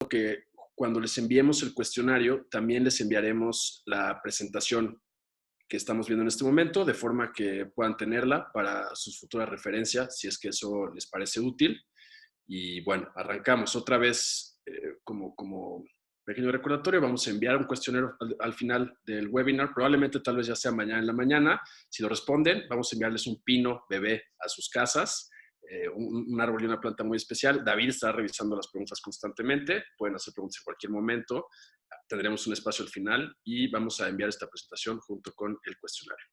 que cuando les enviemos el cuestionario, también les enviaremos la presentación que estamos viendo en este momento, de forma que puedan tenerla para sus futuras referencias, si es que eso les parece útil. Y bueno, arrancamos otra vez como pequeño recordatorio. Vamos a enviar un cuestionario al final del webinar, probablemente tal vez ya sea mañana en la mañana. Si lo responden, vamos a enviarles un pino bebé a sus casas, un árbol y una planta muy especial. David está revisando las preguntas constantemente, pueden hacer preguntas en cualquier momento. Tendremos un espacio al final y vamos a enviar esta presentación junto con el cuestionario.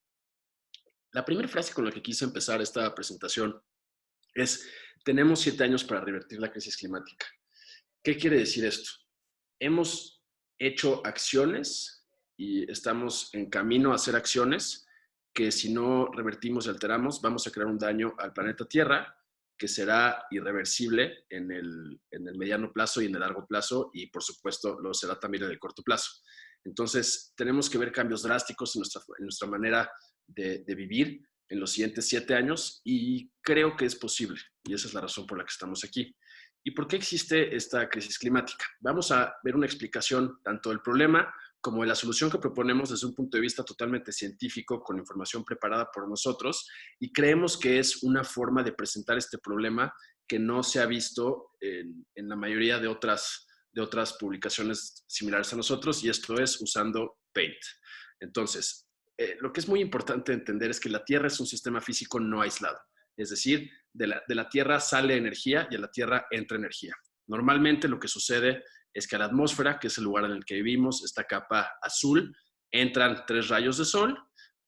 La primera frase con la que quise empezar esta presentación es: tenemos 7 años para revertir la crisis climática. ¿Qué quiere decir esto? Hemos hecho acciones y estamos en camino a hacer acciones que, si no revertimos y alteramos, vamos a crear un daño al planeta Tierra que será irreversible en el mediano plazo y en el largo plazo, y por supuesto lo será también en el corto plazo. Entonces tenemos que ver cambios drásticos en nuestra manera de vivir en los siguientes 7 años, y creo que es posible, y esa es la razón por la que estamos aquí. ¿Y por qué existe esta crisis climática? Vamos a ver una explicación tanto del problema como de la solución que proponemos desde un punto de vista totalmente científico, con información preparada por nosotros, y creemos que es una forma de presentar este problema que no se ha visto en la mayoría de otras publicaciones similares a nosotros, y esto es usando Paint. Entonces, lo que es muy importante entender es que la Tierra es un sistema físico no aislado. Es decir, de la Tierra sale energía y a la Tierra entra energía. Normalmente lo que sucede es que a la atmósfera, que es el lugar en el que vivimos, esta capa azul, entran 3 rayos de sol,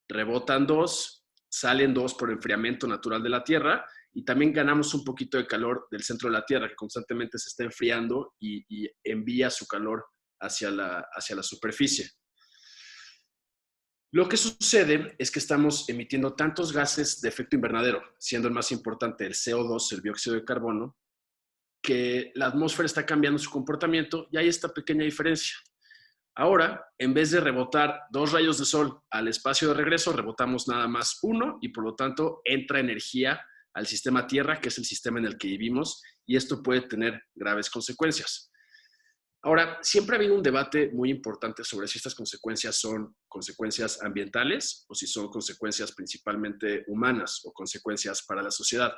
rebotan 2, salen 2 por enfriamiento natural de la Tierra, y también ganamos un poquito de calor del centro de la Tierra, que constantemente se está enfriando y envía su calor hacia la superficie. Lo que sucede es que estamos emitiendo tantos gases de efecto invernadero, siendo el más importante el CO2, el dióxido de carbono, que la atmósfera está cambiando su comportamiento, y hay esta pequeña diferencia. Ahora, en vez de rebotar 2 rayos de sol al espacio de regreso, rebotamos nada más 1, y por lo tanto entra energía al sistema Tierra, que es el sistema en el que vivimos, y esto puede tener graves consecuencias. Ahora, siempre ha habido un debate muy importante sobre si estas consecuencias son consecuencias ambientales o si son consecuencias principalmente humanas o consecuencias para la sociedad.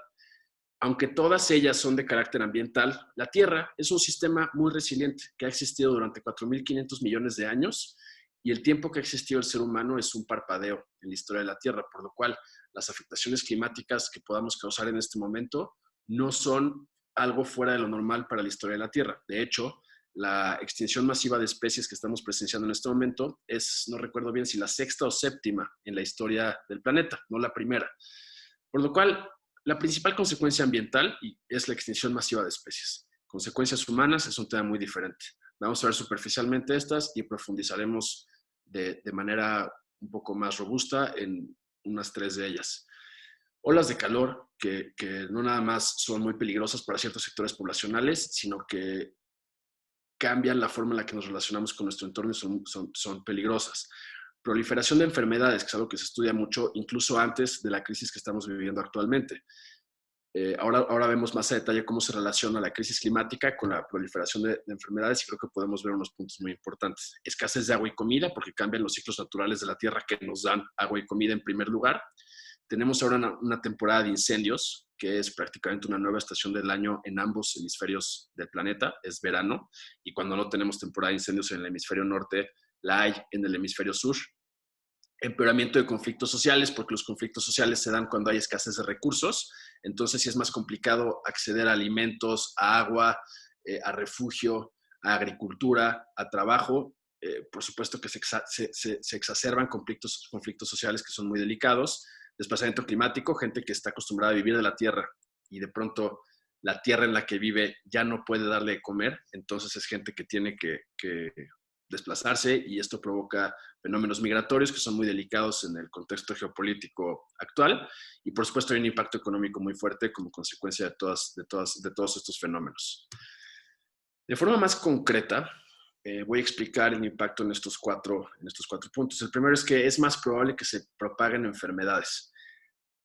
Aunque todas ellas son de carácter ambiental, la Tierra es un sistema muy resiliente que ha existido durante 4.500 millones de años, y el tiempo que ha existido el ser humano es un parpadeo en la historia de la Tierra, por lo cual las afectaciones climáticas que podamos causar en este momento no son algo fuera de lo normal para la historia de la Tierra. De hecho, la extinción masiva de especies que estamos presenciando en este momento es, no recuerdo bien si la 6ª o 7ª en la historia del planeta, no la primera. Por lo cual, la principal consecuencia ambiental es la extinción masiva de especies. Consecuencias humanas es un tema muy diferente. Vamos a ver superficialmente estas y profundizaremos de manera un poco más robusta en unas 3 de ellas. Olas de calor que no nada más son muy peligrosas para ciertos sectores poblacionales, sino que cambian la forma en la que nos relacionamos con nuestro entorno y son peligrosas. Proliferación de enfermedades, que es algo que se estudia mucho incluso antes de la crisis que estamos viviendo actualmente. Ahora vemos más a detalle cómo se relaciona la crisis climática con la proliferación de enfermedades, y creo que podemos ver unos puntos muy importantes. Escasez de agua y comida, porque cambian los ciclos naturales de la Tierra que nos dan agua y comida en primer lugar. Tenemos ahora una temporada de incendios, que es prácticamente una nueva estación del año en ambos hemisferios del planeta, es verano, y cuando no tenemos temporada de incendios en el hemisferio norte, la hay en el hemisferio sur. Empeoramiento de conflictos sociales, porque los conflictos sociales se dan cuando hay escasez de recursos, entonces sí es más complicado acceder a alimentos, a agua, a refugio, a agricultura, a trabajo. Por supuesto que se exacerban conflictos sociales que son muy delicados. Desplazamiento climático, gente que está acostumbrada a vivir de la tierra y de pronto la tierra en la que vive ya no puede darle de comer, entonces es gente que tiene que desplazarse, y esto provoca fenómenos migratorios que son muy delicados en el contexto geopolítico actual, y por supuesto hay un impacto económico muy fuerte como consecuencia de todos estos fenómenos. De forma más concreta, voy a explicar el impacto en estos cuatro puntos. El primero es que es más probable que se propaguen enfermedades.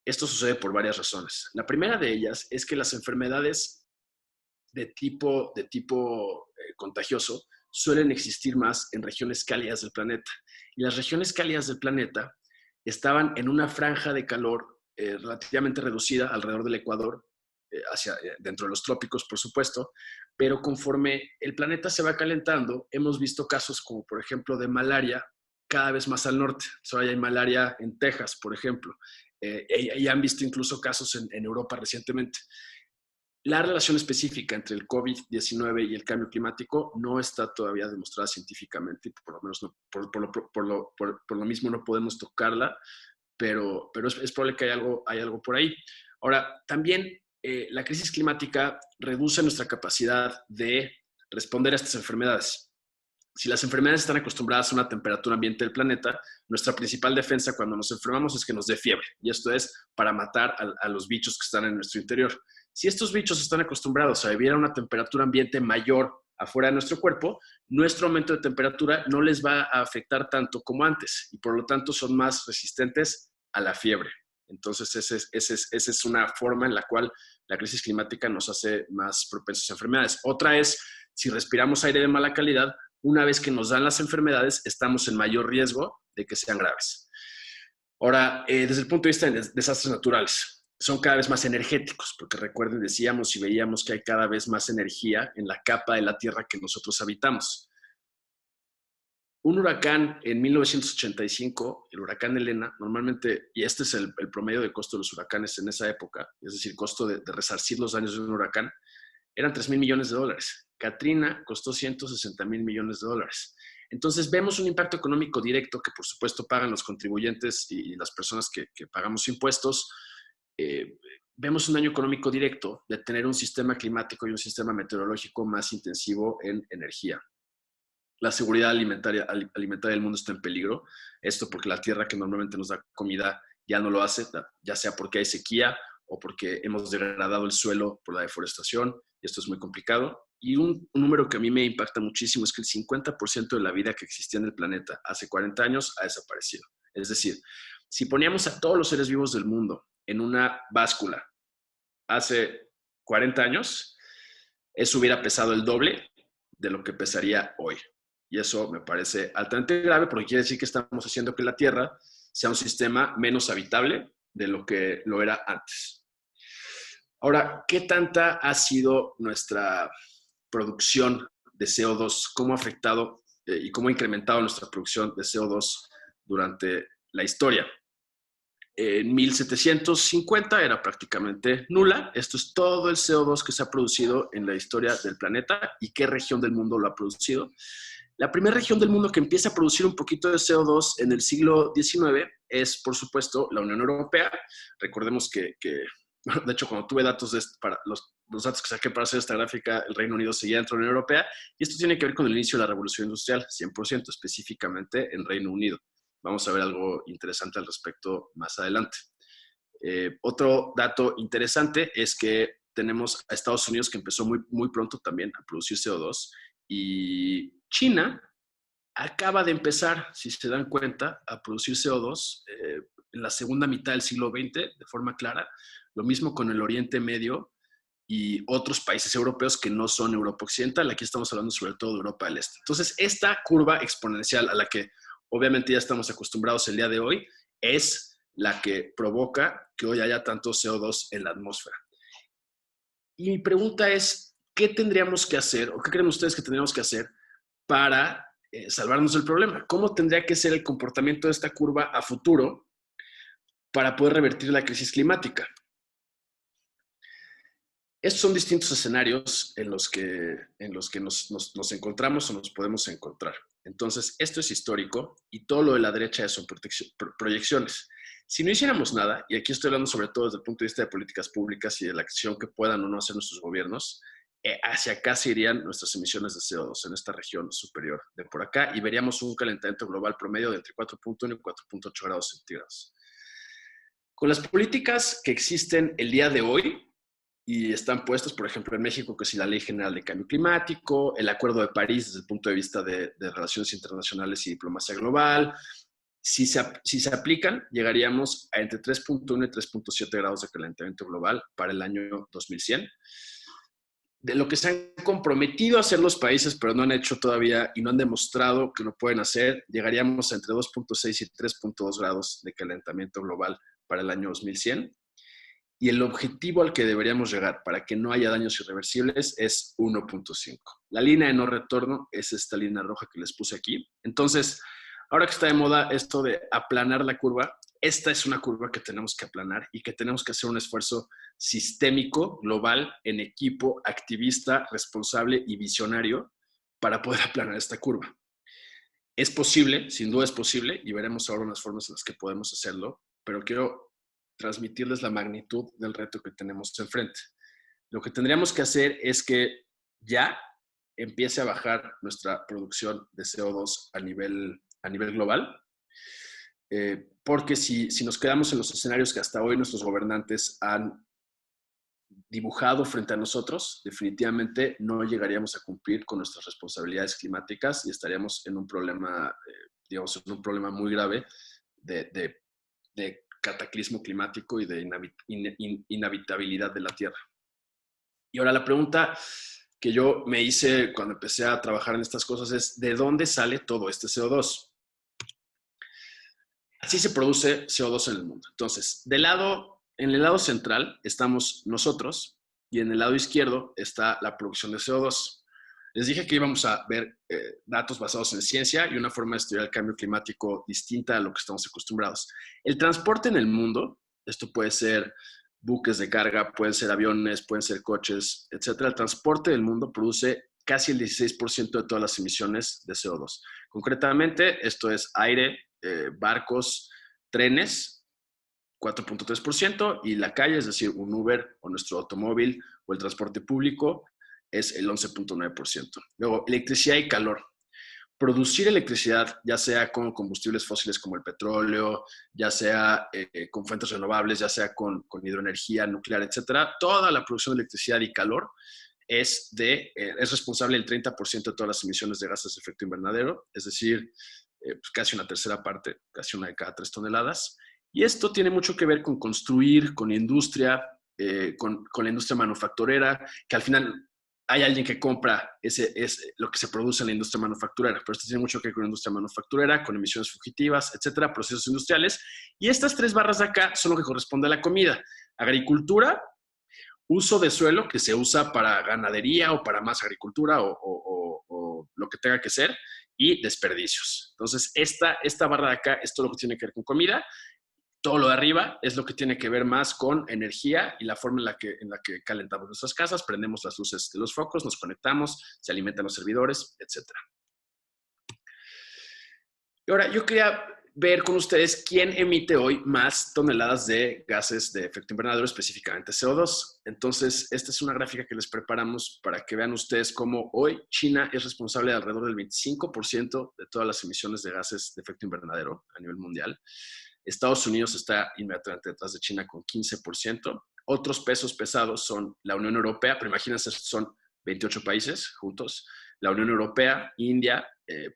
Esto sucede por varias razones. La primera de ellas es que las enfermedades de tipo contagioso suelen existir más en regiones cálidas del planeta. Y las regiones cálidas del planeta estaban en una franja de calor relativamente reducida alrededor del Ecuador, dentro de los trópicos, por supuesto, pero conforme el planeta se va calentando, hemos visto casos como, por ejemplo, de malaria cada vez más al norte. Ahora hay malaria en Texas, por ejemplo. Y han visto incluso casos en Europa recientemente. La relación específica entre el COVID-19 y el cambio climático no está todavía demostrada científicamente, por lo menos no, por lo mismo no podemos tocarla, pero es probable que hay algo por ahí. Ahora, también la crisis climática reduce nuestra capacidad de responder a estas enfermedades. Si las enfermedades están acostumbradas a una temperatura ambiente del planeta, nuestra principal defensa cuando nos enfermamos es que nos dé fiebre. Y esto es para matar a los bichos que están en nuestro interior. Si estos bichos están acostumbrados a vivir a una temperatura ambiente mayor afuera de nuestro cuerpo, nuestro aumento de temperatura no les va a afectar tanto como antes y por lo tanto son más resistentes a la fiebre. Entonces, esa es una forma en la cual la crisis climática nos hace más propensos a enfermedades. Otra es, si respiramos aire de mala calidad, una vez que nos dan las enfermedades, estamos en mayor riesgo de que sean graves. Ahora, desde el punto de vista de desastres naturales, son cada vez más energéticos, porque recuerden, decíamos y veíamos que hay cada vez más energía en la capa de la Tierra que nosotros habitamos. Un huracán en 1985, el huracán Elena, normalmente, y este es el promedio de costo de los huracanes en esa época, es decir, costo de resarcir los daños de un huracán, eran $3,000 millones. Katrina costó $160,000 millones. Entonces vemos un impacto económico directo que por supuesto pagan los contribuyentes y las personas que pagamos impuestos. Vemos un daño económico directo de tener un sistema climático y un sistema meteorológico más intensivo en energía. La seguridad alimentaria del mundo está en peligro. Esto porque la tierra que normalmente nos da comida ya no lo hace, ya sea porque hay sequía o porque hemos degradado el suelo por la deforestación, y esto es muy complicado. Y un número que a mí me impacta muchísimo es que el 50% de la vida que existía en el planeta hace 40 años ha desaparecido. Es decir, si poníamos a todos los seres vivos del mundo en una báscula hace 40 años, eso hubiera pesado el doble de lo que pesaría hoy. Y eso me parece altamente grave porque quiere decir que estamos haciendo que la Tierra sea un sistema menos habitable de lo que lo era antes. Ahora, ¿qué tanta ha sido nuestra producción de CO2? ¿Cómo ha afectado y cómo ha incrementado nuestra producción de CO2 durante la historia? En 1750 era prácticamente nula. Esto es todo el CO2 que se ha producido en la historia del planeta y qué región del mundo lo ha producido. La primera región del mundo que empieza a producir un poquito de CO2 en el siglo XIX es, por supuesto, la Unión Europea. Recordemos que de hecho, cuando tuve datos para los datos que saqué para hacer esta gráfica, el Reino Unido seguía dentro de la Unión Europea, y esto tiene que ver con el inicio de la Revolución Industrial, 100%, específicamente en Reino Unido. Vamos a ver algo interesante al respecto más adelante. Otro dato interesante es que tenemos a Estados Unidos, que empezó muy pronto también a producir CO2, y China acaba de empezar, si se dan cuenta, a producir CO2 en la segunda mitad del siglo XX de forma clara. Lo mismo con el Oriente Medio y otros países europeos que no son Europa Occidental. Aquí estamos hablando sobre todo de Europa del Este. Entonces, esta curva exponencial a la que obviamente ya estamos acostumbrados el día de hoy es la que provoca que hoy haya tanto CO2 en la atmósfera. Y mi pregunta es, ¿qué tendríamos que hacer o qué creen ustedes que tendríamos que hacer para salvarnos del problema? ¿Cómo tendría que ser el comportamiento de esta curva a futuro para poder revertir la crisis climática? Estos son distintos escenarios en los que nos encontramos o nos podemos encontrar. Entonces, esto es histórico y todo lo de la derecha son proyecciones. Si no hiciéramos nada, y aquí estoy hablando sobre todo desde el punto de vista de políticas públicas y de la acción que puedan o no hacer nuestros gobiernos, hacia acá se irían nuestras emisiones de CO2 en esta región superior de por acá y veríamos un calentamiento global promedio de entre 4.1 y 4.8 grados centígrados. Con las políticas que existen el día de hoy, y están puestos, por ejemplo, en México, que es la Ley General de Cambio Climático, el Acuerdo de París desde el punto de vista de relaciones internacionales y diplomacia global. Si se aplican, llegaríamos a entre 3.1 y 3.7 grados de calentamiento global para el año 2100. de lo que se han comprometido a hacer los países, pero no han hecho todavía y no han demostrado que lo pueden hacer, llegaríamos a entre 2.6 y 3.2 grados de calentamiento global para el año 2100. Y el objetivo al que deberíamos llegar para que no haya daños irreversibles es 1.5. La línea de no retorno es esta línea roja que les puse aquí. Entonces, ahora que está de moda esto de aplanar la curva, esta es una curva que tenemos que aplanar y que tenemos que hacer un esfuerzo sistémico, global, en equipo, activista, responsable y visionario para poder aplanar esta curva. Es posible, sin duda es posible, y veremos ahora unas formas en las que podemos hacerlo, pero quiero transmitirles la magnitud del reto que tenemos enfrente. Lo que tendríamos que hacer es que ya empiece a bajar nuestra producción de CO2 a nivel global, porque si nos quedamos en los escenarios que hasta hoy nuestros gobernantes han dibujado frente a nosotros, definitivamente no llegaríamos a cumplir con nuestras responsabilidades climáticas y estaríamos en un problema, digamos, en un problema muy grave de cataclismo climático y de inhabitabilidad de la Tierra. Y ahora la pregunta que yo me hice cuando empecé a trabajar en estas cosas es, ¿de dónde sale todo este CO2? Así se produce CO2 en el mundo. Entonces, en el lado central estamos nosotros y en el lado izquierdo está la producción de CO2. Les dije que íbamos a ver datos basados en ciencia y una forma de estudiar el cambio climático distinta a lo que estamos acostumbrados. El transporte en el mundo, esto puede ser buques de carga, pueden ser aviones, pueden ser coches, etcétera. El transporte del mundo produce casi el 16% de todas las emisiones de CO2. Concretamente, esto es aire, barcos, trenes, 4.3%, y la calle, es decir, un Uber o nuestro automóvil o el transporte público, es el 11.9%. Luego, electricidad y calor. Producir electricidad, ya sea con combustibles fósiles como el petróleo, ya sea con fuentes renovables, ya sea con hidroenergía nuclear, etcétera, toda la producción de electricidad y calor es responsable del 30% de todas las emisiones de gases de efecto invernadero, es decir, pues casi una tercera parte, casi una de cada 3 toneladas. Y esto tiene mucho que ver con construir, con industria, con la industria manufacturera, que al final hay alguien que compra lo que se produce en la industria manufacturera, pero esto tiene mucho que ver con la industria manufacturera, con emisiones fugitivas, etcétera, procesos industriales. Y estas 3 barras de acá son lo que corresponde a la comida. Agricultura, uso de suelo que se usa para ganadería o para más agricultura o lo que tenga que ser, y desperdicios. Entonces, esta barra de acá es todo lo que tiene que ver con comida. Todo lo de arriba es lo que tiene que ver más con energía y la forma en la que calentamos nuestras casas, prendemos las luces de los focos, nos conectamos, se alimentan los servidores, etc. Y ahora yo quería ver con ustedes quién emite hoy más toneladas de gases de efecto invernadero, específicamente CO2. Entonces, esta es una gráfica que les preparamos para que vean ustedes cómo hoy China es responsable de alrededor del 25% de todas las emisiones de gases de efecto invernadero a nivel mundial. Estados Unidos está inmediatamente detrás de China con 15%. Otros pesos pesados son la Unión Europea, pero imagínense, son 28 países juntos. La Unión Europea, India,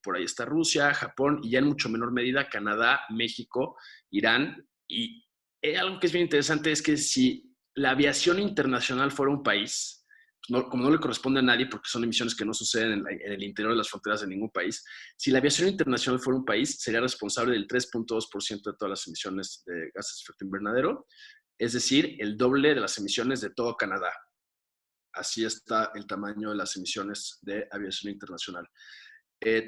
por ahí está Rusia, Japón y ya en mucho menor medida Canadá, México, Irán. Y algo que es bien interesante es que si la aviación internacional fuera un país, pues como no le corresponde a nadie porque son emisiones que no suceden en el interior de las fronteras de ningún país, si la aviación internacional fuera un país, sería responsable del 3.2% de todas las emisiones de gases de efecto invernadero, es decir, el doble de las emisiones de todo Canadá. Así está el tamaño de las emisiones de aviación internacional.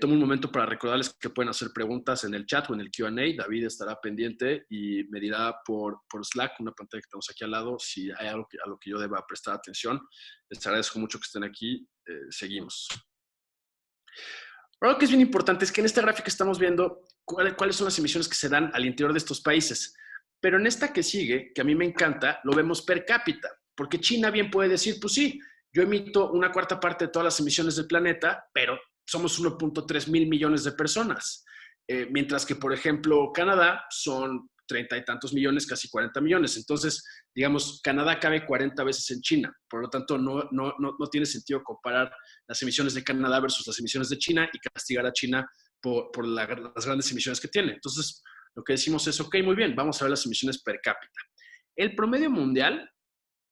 Tomo un momento para recordarles que pueden hacer preguntas en el chat o en el Q&A. David estará pendiente y me dirá por Slack, una pantalla que tenemos aquí al lado, si hay algo a lo que yo deba prestar atención. Les agradezco mucho que estén aquí. Seguimos. Ahora, lo que es bien importante es que en esta gráfica estamos viendo cuáles son las emisiones que se dan al interior de estos países. Pero en esta que sigue, que a mí me encanta, lo vemos per cápita. Porque China bien puede decir, pues sí, yo emito una cuarta parte de todas las emisiones del planeta, pero somos 1.3 mil millones de personas. Mientras que, por ejemplo, Canadá son 30 y tantos millones, casi 40 millones. Entonces, digamos, Canadá cabe 40 veces en China. Por lo tanto, no tiene sentido comparar las emisiones de Canadá versus las emisiones de China y castigar a China por las grandes emisiones que tiene. Entonces, lo que decimos es, ok, muy bien, vamos a ver las emisiones per cápita. El promedio mundial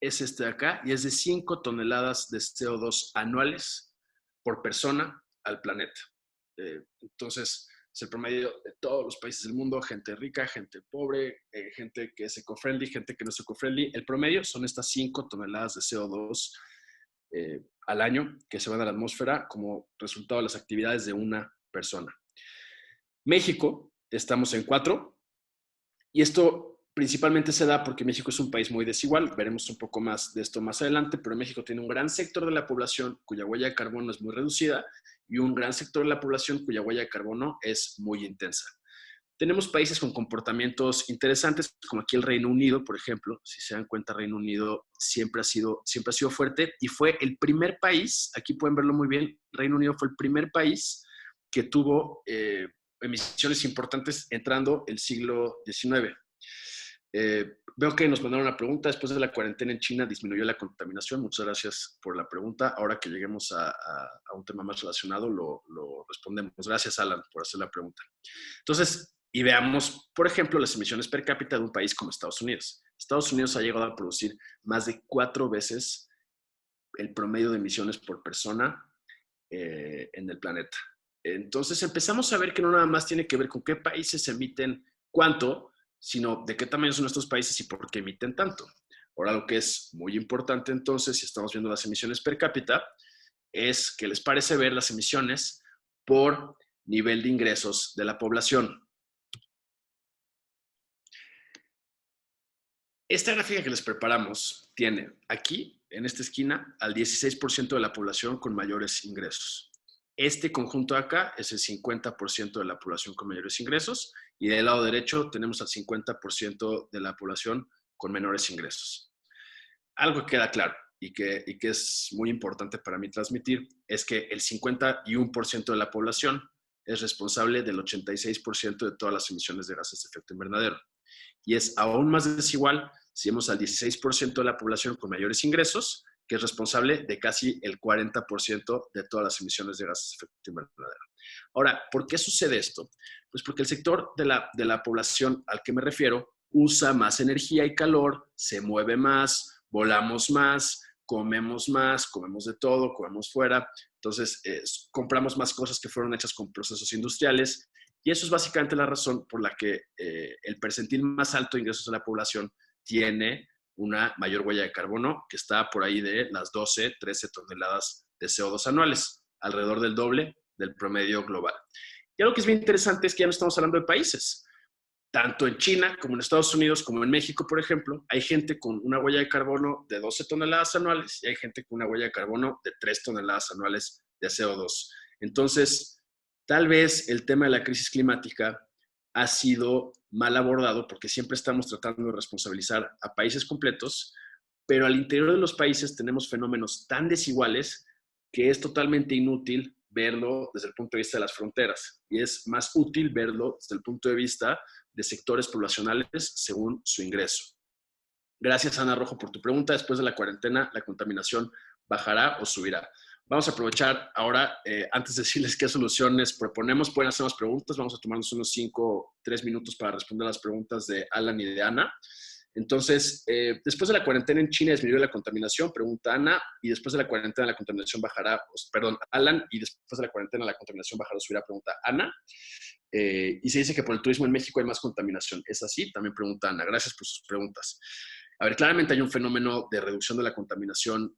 es este de acá y es de 5 toneladas de CO2 anuales por persona al planeta. Entonces, es el promedio de todos los países del mundo, gente rica, gente pobre, gente que es eco-friendly, gente que no es eco-friendly. El promedio son estas 5 toneladas de CO2 al año que se van a la atmósfera como resultado de las actividades de una persona. México, estamos en 4, y esto principalmente se da porque México es un país muy desigual. Veremos un poco más de esto más adelante, pero México tiene un gran sector de la población cuya huella de carbono es muy reducida y un gran sector de la población cuya huella de carbono es muy intensa. Tenemos países con comportamientos interesantes, como aquí el Reino Unido, por ejemplo. Si se dan cuenta, Reino Unido siempre ha sido fuerte y fue el primer país, aquí pueden verlo muy bien, Reino Unido fue el primer país que tuvo emisiones importantes entrando el siglo XIX. Veo que nos mandaron una pregunta. Después de la cuarentena en China, ¿disminuyó la contaminación? Muchas gracias por la pregunta. Ahora que lleguemos a un tema más relacionado, lo respondemos. Gracias, Alan, por hacer la pregunta. Entonces, y veamos, por ejemplo, las emisiones per cápita de un país como Estados Unidos. Estados Unidos ha llegado a producir más de 4 veces el promedio de emisiones por persona en el planeta. Entonces empezamos a ver que no nada más tiene que ver con qué países emiten cuánto, sino de qué tamaño son estos países y por qué emiten tanto. Ahora, lo que es muy importante entonces, si estamos viendo las emisiones per cápita, es qué les parece ver las emisiones por nivel de ingresos de la población. Esta gráfica que les preparamos tiene aquí, en esta esquina, al 16% de la población con mayores ingresos. Este conjunto de acá es el 50% de la población con mayores ingresos y del lado derecho tenemos al 50% de la población con menores ingresos. Algo que queda claro y que es muy importante para mí transmitir es que el 51% de la población es responsable del 86% de todas las emisiones de gases de efecto invernadero. Y es aún más desigual si vemos al 16% de la población con mayores ingresos, que es responsable de casi el 40% de todas las emisiones de gases de efecto invernadero. Ahora, ¿por qué sucede esto? Pues porque el sector de la población al que me refiero usa más energía y calor, se mueve más, volamos más, comemos de todo, comemos fuera. Entonces, compramos más cosas que fueron hechas con procesos industriales. Y eso es básicamente la razón por la que el percentil más alto de ingresos de la población tiene una mayor huella de carbono, que está por ahí de las 12, 13 toneladas de CO2 anuales, alrededor del doble del promedio global. Y algo que es bien interesante es que ya no estamos hablando de países. Tanto en China como en Estados Unidos, como en México, por ejemplo, hay gente con una huella de carbono de 12 toneladas anuales y hay gente con una huella de carbono de 3 toneladas anuales de CO2. Entonces, tal vez el tema de la crisis climática ha sido mal abordado porque siempre estamos tratando de responsabilizar a países completos, pero al interior de los países tenemos fenómenos tan desiguales que es totalmente inútil verlo desde el punto de vista de las fronteras y es más útil verlo desde el punto de vista de sectores poblacionales según su ingreso. Gracias, Ana Rojo, por tu pregunta. Después de la cuarentena, ¿la contaminación bajará o subirá? Vamos a aprovechar ahora, antes de decirles qué soluciones proponemos, pueden hacernos preguntas. Vamos a tomarnos unos 3 minutos para responder las preguntas de Alan y de Ana. Entonces, después de la cuarentena en China disminuyó la contaminación, pregunta Ana, y después de la cuarentena la contaminación bajará, perdón, Alan, y después de la cuarentena la contaminación bajará o subirá, pregunta Ana. Y se dice que por el turismo en México hay más contaminación. ¿Es así? También pregunta Ana. Gracias por sus preguntas. A ver, claramente hay un fenómeno de reducción de la contaminación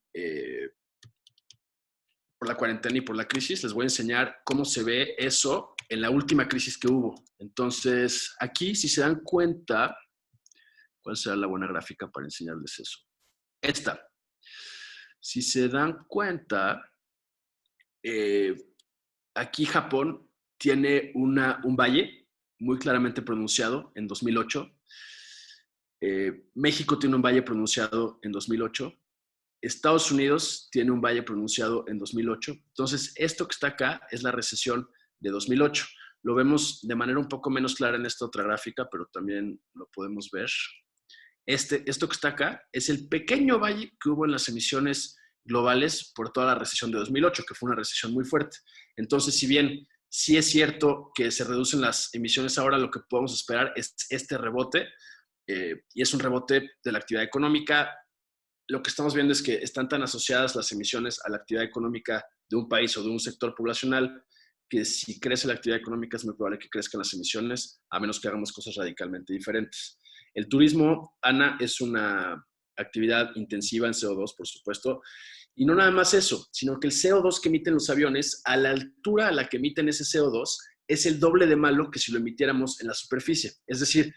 por la cuarentena y por la crisis. Les voy a enseñar cómo se ve eso en la última crisis que hubo. Entonces, aquí, si se dan cuenta, ¿cuál será la buena gráfica para enseñarles eso? Esta. Si se dan cuenta, aquí Japón tiene un valle muy claramente pronunciado en 2008. México tiene un valle pronunciado en 2008. Estados Unidos tiene un valle pronunciado en 2008. Entonces, esto que está acá es la recesión de 2008. Lo vemos de manera un poco menos clara en esta otra gráfica, pero también lo podemos ver. Esto que está acá es el pequeño valle que hubo en las emisiones globales por toda la recesión de 2008, que fue una recesión muy fuerte. Entonces, si bien sí es cierto que se reducen las emisiones ahora, lo que podemos esperar es este rebote, y es un rebote de la actividad económica lo que estamos viendo es que están tan asociadas las emisiones a la actividad económica de un país o de un sector poblacional que si crece la actividad económica es muy probable que crezcan las emisiones, a menos que hagamos cosas radicalmente diferentes. El turismo, Ana, es una actividad intensiva en CO2, por supuesto, y no nada más eso, sino que el CO2 que emiten los aviones, a la altura a la que emiten ese CO2, es el doble de malo que si lo emitiéramos en la superficie. Es decir,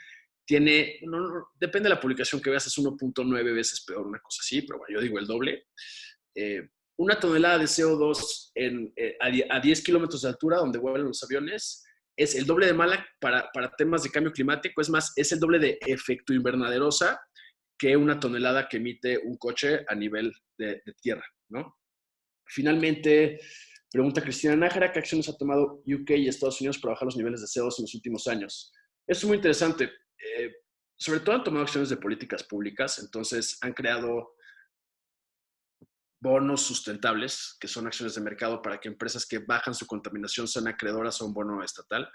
tiene, depende de la publicación que veas, es 1.9 veces peor, una cosa así, pero bueno, yo digo el doble. Una tonelada de CO2 a 10 kilómetros de altura, donde vuelan los aviones, es el doble de mala para temas de cambio climático. Es más, es el doble de efecto invernaderosa que una tonelada que emite un coche a nivel de tierra, ¿no? Finalmente, pregunta Cristina Nájera, ¿qué acciones ha tomado UK y Estados Unidos para bajar los niveles de CO2 en los últimos años? Eso es muy interesante. Sobre todo han tomado acciones de políticas públicas, entonces han creado bonos sustentables, que son acciones de mercado para que empresas que bajan su contaminación sean acreedoras a un bono estatal.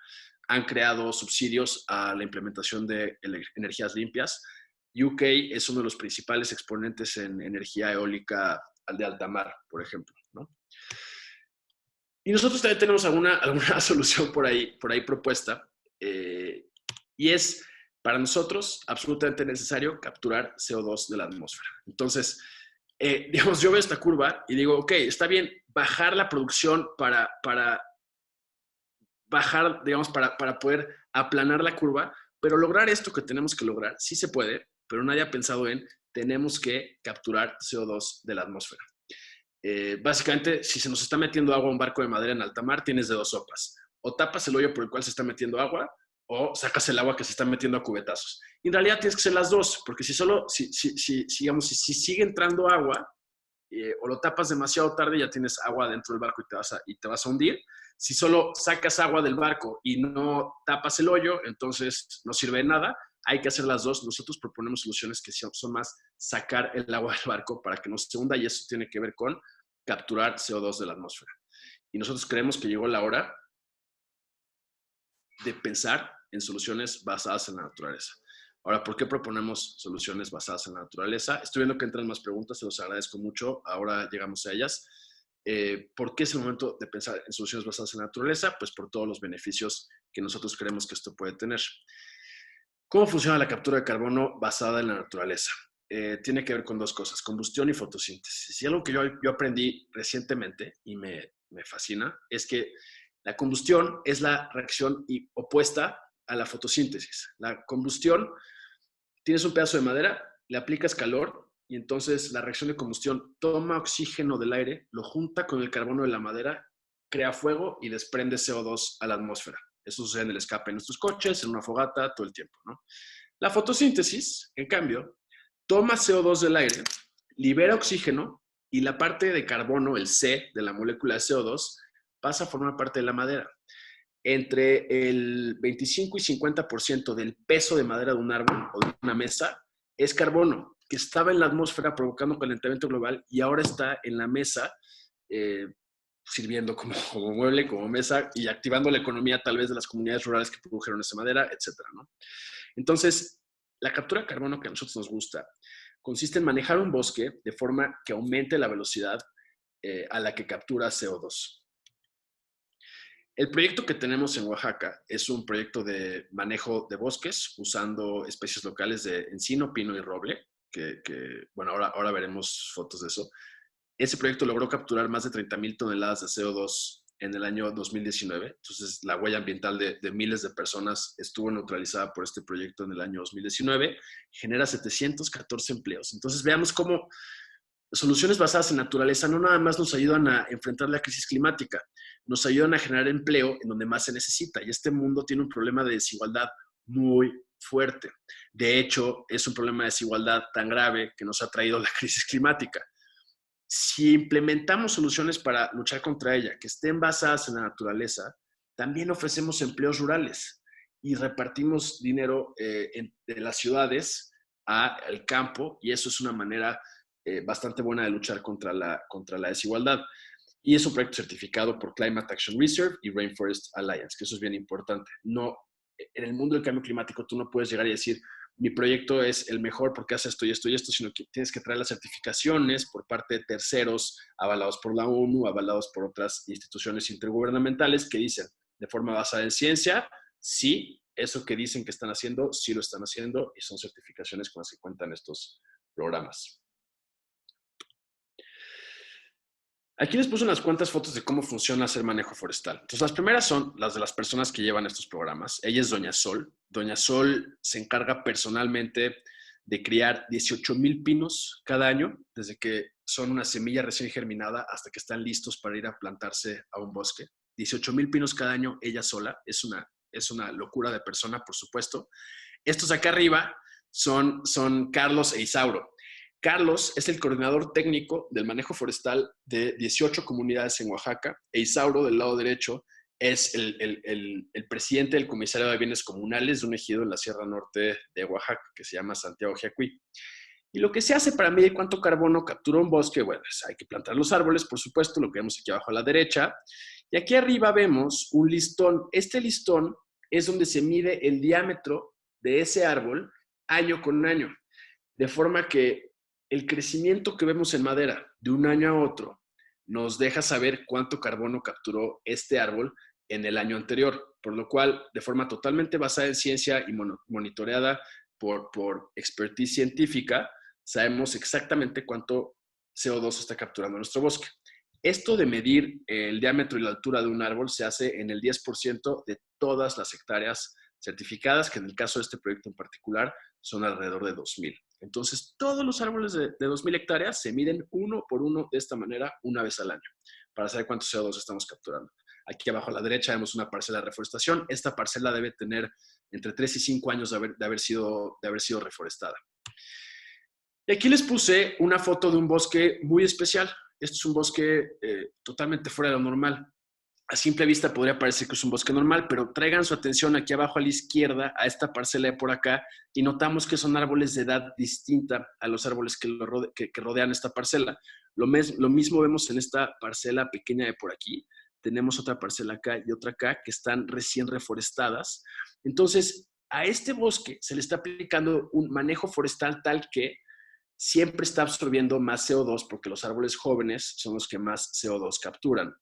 Han creado subsidios a la implementación de energías limpias. UK es uno de los principales exponentes en energía eólica de alta mar, por ejemplo, ¿no? Y nosotros también tenemos alguna solución por ahí propuesta, y es para nosotros absolutamente necesario capturar CO2 de la atmósfera. Entonces, digamos, yo veo esta curva y digo, ok, está bien bajar la producción para bajar, digamos, para poder aplanar la curva, pero lograr esto que tenemos que lograr, sí se puede, pero nadie ha pensado en tenemos que capturar CO2 de la atmósfera. Básicamente, si se nos está metiendo agua a un barco de madera en alta mar, tienes de dos sopas. O tapas el hoyo por el cual se está metiendo agua, o sacas el agua que se está metiendo a cubetazos. Y en realidad tienes que hacer las dos, porque si sigue entrando agua, o lo tapas demasiado tarde, ya tienes agua dentro del barco y te vas a hundir. Si solo sacas agua del barco y no tapas el hoyo, entonces no sirve de nada. Hay que hacer las dos. Nosotros proponemos soluciones que son más sacar el agua del barco para que no se hunda, y eso tiene que ver con capturar CO2 de la atmósfera. Y nosotros creemos que llegó la hora de pensar en soluciones basadas en la naturaleza. Ahora, ¿por qué proponemos soluciones basadas en la naturaleza? Estoy viendo que entran más preguntas, se los agradezco mucho. Ahora llegamos a ellas. ¿Por qué es el momento de pensar en soluciones basadas en la naturaleza? Pues por todos los beneficios que nosotros creemos que esto puede tener. ¿Cómo funciona la captura de carbono basada en la naturaleza? Tiene que ver con dos cosas, combustión y fotosíntesis. Y algo que yo aprendí recientemente y me fascina es que la combustión es la reacción opuesta a la fotosíntesis. La combustión, tienes un pedazo de madera, le aplicas calor y entonces la reacción de combustión toma oxígeno del aire, lo junta con el carbono de la madera, crea fuego y desprende CO2 a la atmósfera. Eso sucede en el escape de nuestros coches, en una fogata, todo el tiempo, ¿no? La fotosíntesis, en cambio, toma CO2 del aire, libera oxígeno y la parte de carbono, el C de la molécula de CO2, pasa a formar parte de la madera. Entre el 25 y 50% del peso de madera de un árbol o de una mesa es carbono, que estaba en la atmósfera provocando calentamiento global y ahora está en la mesa, sirviendo como mueble, como mesa y activando la economía tal vez de las comunidades rurales que produjeron esa madera, etcétera, ¿no? Entonces, la captura de carbono que a nosotros nos gusta consiste en manejar un bosque de forma que aumente la velocidad a la que captura CO2. El proyecto que tenemos en Oaxaca es un proyecto de manejo de bosques usando especies locales de encino, pino y roble, bueno, ahora veremos fotos de eso. Ese proyecto logró capturar más de 30,000 toneladas de CO2 en el año 2019. Entonces, la huella ambiental de miles de personas estuvo neutralizada por este proyecto en el año 2019. Genera 714 empleos. Entonces, veamos cómo soluciones basadas en naturaleza no nada más nos ayudan a enfrentar la crisis climática, nos ayudan a generar empleo en donde más se necesita. Y este mundo tiene un problema de desigualdad muy fuerte. De hecho, es un problema de desigualdad tan grave que nos ha traído la crisis climática. Si implementamos soluciones para luchar contra ella, que estén basadas en la naturaleza, también ofrecemos empleos rurales y repartimos dinero de las ciudades al campo, y eso es una manera bastante buena de luchar contra la desigualdad. Y es un proyecto certificado por Climate Action Reserve y Rainforest Alliance, que eso es bien importante. No, en el mundo del cambio climático tú no puedes llegar y decir, mi proyecto es el mejor porque hace esto y esto y esto, sino que tienes que traer las certificaciones por parte de terceros, avalados por la ONU, avalados por otras instituciones intergubernamentales que dicen de forma basada en ciencia, sí, eso que dicen que están haciendo, sí lo están haciendo y son certificaciones con las que cuentan estos programas. Aquí les puse unas cuantas fotos de cómo funciona hacer manejo forestal. Entonces, las primeras son las de las personas que llevan estos programas. Ella es Doña Sol. Doña Sol se encarga personalmente de criar 18,000 pinos cada año, desde que son una semilla recién germinada hasta que están listos para ir a plantarse a un bosque. 18,000 pinos cada año, ella sola. Es una locura de persona, por supuesto. Estos acá arriba son Carlos e Isauro. Carlos es el coordinador técnico del manejo forestal de 18 comunidades en Oaxaca e Isauro, del lado derecho, es el presidente del comisario de bienes comunales de un ejido en la Sierra Norte de Oaxaca, que se llama Santiago Jiacuí. Y lo que se hace para medir cuánto carbono captura un bosque, bueno, es, hay que plantar los árboles, por supuesto, lo que vemos aquí abajo a la derecha. Y aquí arriba vemos un listón. Este listón es donde se mide el diámetro de ese árbol año con año, de forma que el crecimiento que vemos en madera de un año a otro nos deja saber cuánto carbono capturó este árbol en el año anterior, por lo cual, de forma totalmente basada en ciencia y monitoreada por expertise científica, sabemos exactamente cuánto CO2 está capturando nuestro bosque. Esto de medir el diámetro y la altura de un árbol se hace en el 10% de todas las hectáreas certificadas, que en el caso de este proyecto en particular son alrededor de 2,000. Entonces, todos los árboles de 2,000 hectáreas se miden uno por uno de esta manera una vez al año para saber cuánto CO2 estamos capturando. Aquí abajo a la derecha vemos una parcela de reforestación. Esta parcela debe tener entre 3 y 5 años de haber sido reforestada. Y aquí les puse una foto de un bosque muy especial. Este es un bosque totalmente fuera de lo normal. A simple vista podría parecer que es un bosque normal, pero traigan su atención aquí abajo a la izquierda, a esta parcela de por acá, y notamos que son árboles de edad distinta a los árboles que rodean esta parcela. Lo mismo vemos en esta parcela pequeña de por aquí. Tenemos otra parcela acá y otra acá que están recién reforestadas. Entonces, a este bosque se le está aplicando un manejo forestal tal que siempre está absorbiendo más CO2 porque los árboles jóvenes son los que más CO2 capturan.